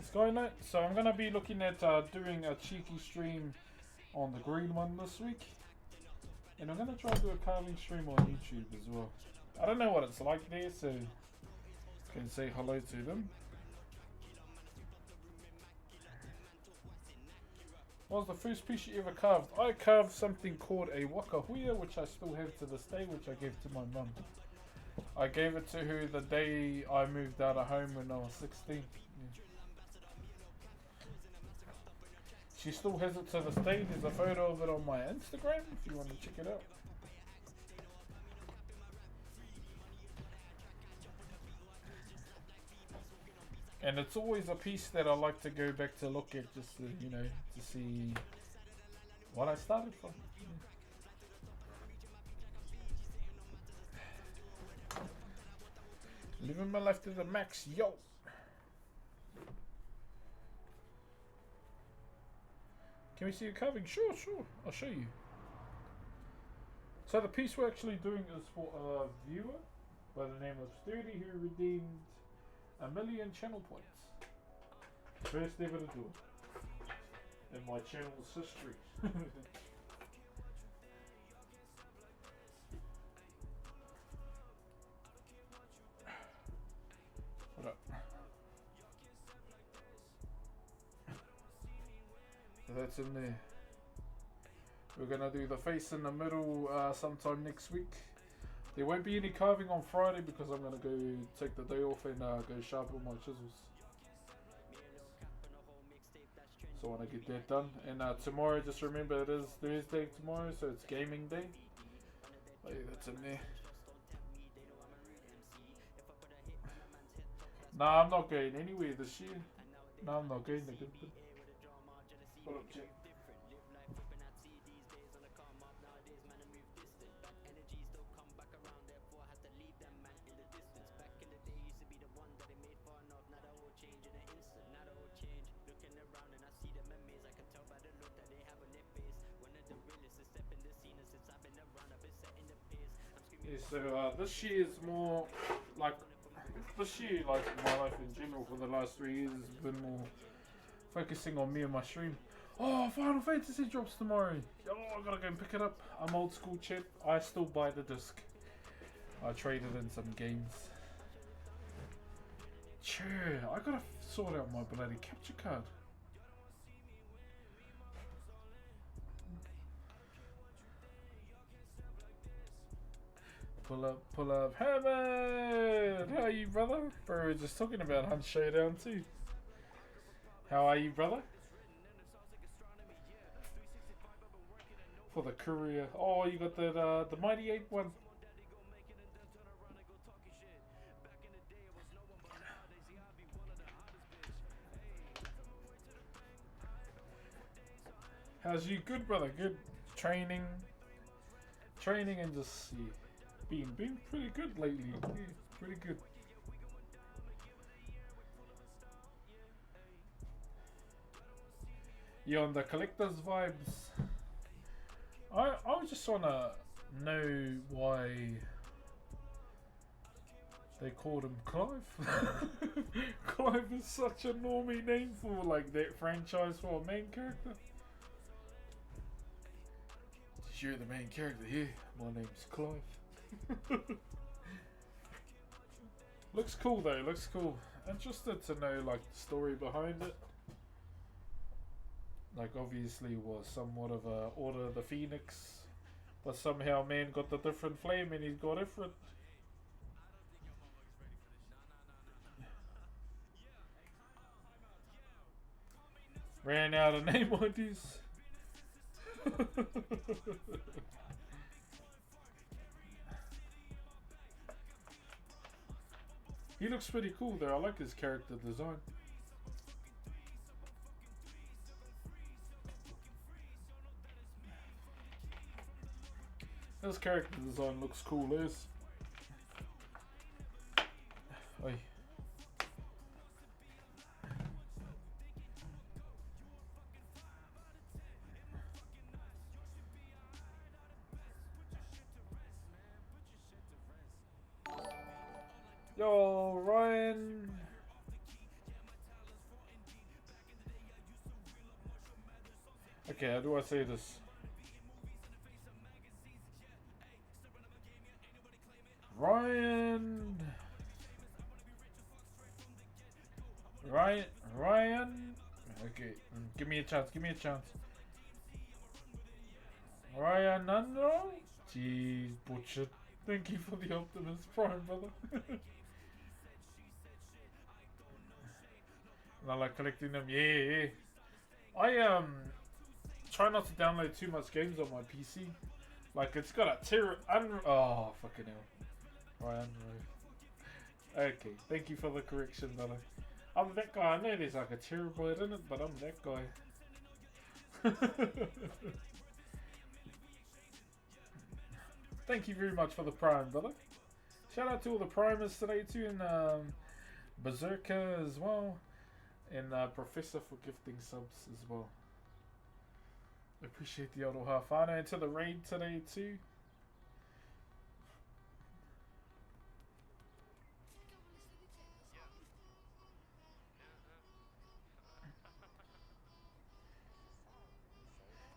Skylight. So I'm gonna be looking at doing a cheeky stream on the green one this week, and I'm gonna try and do a carving stream on YouTube as well. I don't know what it's like there, so can say hello to them. What was the first piece you ever carved? I carved something called a wakahuia, which I still have to this day, which I gave to my mum. I gave it to her the day I moved out of home when I was 16. Yeah. She still has it to this day. There's a photo of it on my Instagram if you want to check it out. And it's always a piece that I like to go back to look at, just to, you know, to see what I started from. Yeah. Living my life to the max, yo! Can we see you carving? Sure, sure. I'll show you. So the piece we're actually doing is for a viewer by the name of Sturdy, who redeemed 1 million channel points. First ever to do it in my channel's history. What up? So that's in there. We're gonna do the face in the middle sometime next week. There won't be any carving on Friday because I'm gonna go take the day off and go sharpen my chisels. So I want to get that done. And tomorrow, just remember it is Thursday tomorrow, so it's gaming day. Oh yeah, that's in there. Nah, I'm not going anywhere this year. Nah, I'm not going to get them. What up, Jim? Yeah, so this year is more like this year, like my life in general for the last 3 years has been more focusing on me and my stream. Oh, Final Fantasy drops tomorrow. Oh, I gotta go and pick it up. I'm old school, chat. I still buy the disc. I traded in some games. Sure, I gotta sort out my bloody capture card. Pull up. Herbert! How are you, brother? Bro, we were just talking about Hunt Showdown too. How are you, brother? For the courier. Oh, you got that, the Mighty 8 one. How's you? Good, brother. Good. Training and just being pretty good lately. Yeah, pretty good. You on the collector's vibes? I just wanna know why they called him Clive. Clive is such a normie name for like that franchise for a main character. You're the main character here. My name's Clive. Looks cool though, looks cool. Interested to know like the story behind it. Like obviously was somewhat of a Order of the Phoenix, but somehow man got the different flame and he's got different. Ran out of name ideas. He looks pretty cool there. I like his character design. His character design looks cool as. Oi. Yo, Ryan. Okay, how do I say this? Ryan. Okay, give me a chance. Ryan Nando? Jeez, butchered. Thank you for the Optimus Prime, brother. And I like collecting them. Yeah. I try not to download too much games on my PC. Like it's got a oh fucking hell. Ryan. Okay, thank you for the correction, brother. I'm that guy. I know there's like a terabyte in it, but I'm that guy. Thank you very much for the prime, brother. Shout out to all the primers today too, and Berserker as well, and Professor for gifting subs as well. Appreciate the auto Harfano into the raid today too.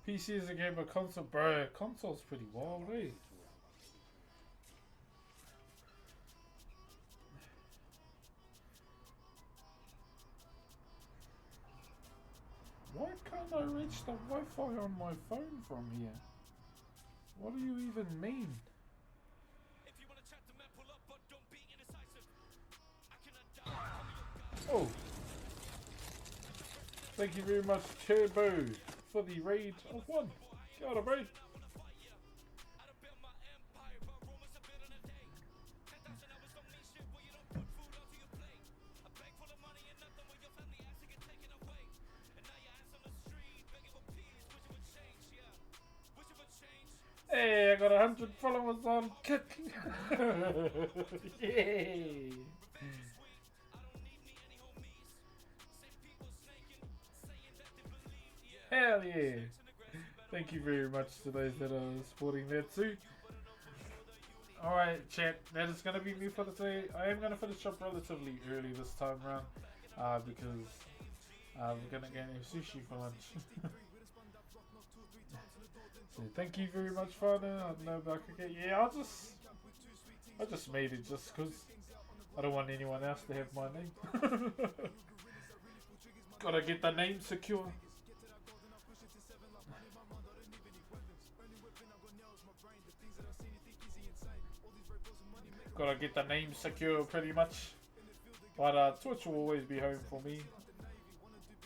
PC is a game of console, bro. Console's pretty wild, eh? Why can't I reach the Wi-Fi on my phone from here? What do you even mean? Oh! Thank you very much, Turbo, for the raid of 1. Got a raid. Hey, I got 100 followers on Kick. Yay! Hell yeah! Thank you very much to those that are supporting that too. Alright, chat, that is going to be me for today. I am going to finish up relatively early this time around because we're going to get sushi for lunch. So thank you very much, Father. I don't know if I could get. Yeah, I just made it just because I don't want anyone else to have my name. Gotta get the name secure. Gotta get the name secure pretty much. But Twitch will always be home for me.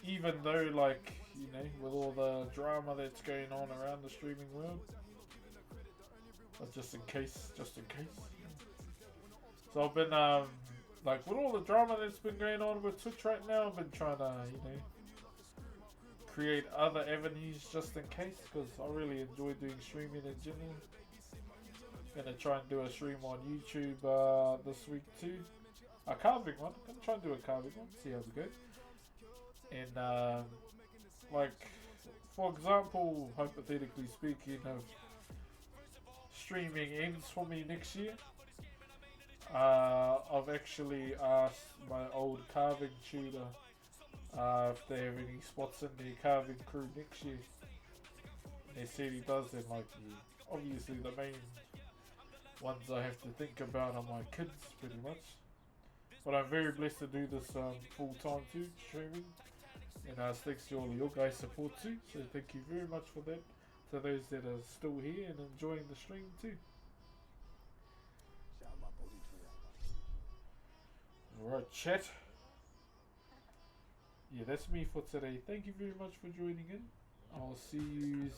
Even though, like, you know, with all the drama that's going on around the streaming world. But just in case. So I've been, like, with all the drama that's been going on with Twitch right now, I've been trying to, you know, create other avenues just in case. Because I really enjoy doing streaming in general. Gonna try and do a stream on YouTube this week too. A carving one. Gonna try and do a carving one. See how it goes. And like, for example, hypothetically speaking, if streaming ends for me next year, I've actually asked my old carving tutor if they have any spots in their carving crew next year. And they said he does. And like, obviously the main ones I have to think about are my kids, pretty much. But I'm very blessed to do this full time too, streaming. And thanks to all of your guys' support too. So thank you very much for that. To those that are still here and enjoying the stream too. Alright, chat. Yeah, that's me for today. Thank you very much for joining in. I'll see you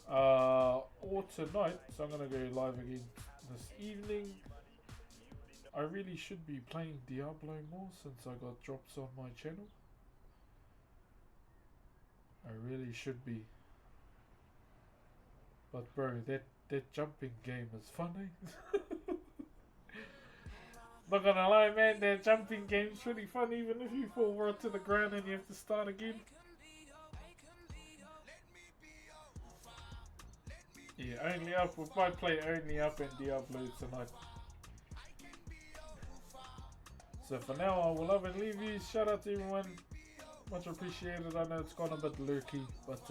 or tonight. So I'm gonna go live again this evening. I really should be playing Diablo more since I got drops on my channel. I really should be. But bro, that jumping game is fun, eh? Not gonna lie, man, that jumping game's pretty fun even if you fall right to the ground and you have to start again. Yeah, only up. We might play only up in Diablo tonight. So for now, I will love and leave you. Shout out to everyone. Much appreciated. I know it's gone a bit lurky, but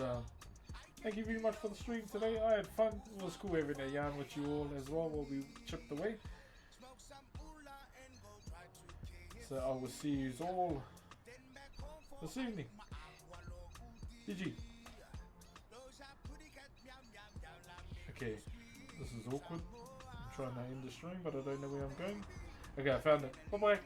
thank you very much for the stream today. I had fun. It was cool having a yarn with you all as well while we chipped away. So I will see you all this evening. GG. Okay, this is awkward. I'm trying to end the stream, but I don't know where I'm going. Okay, I found it. Bye bye.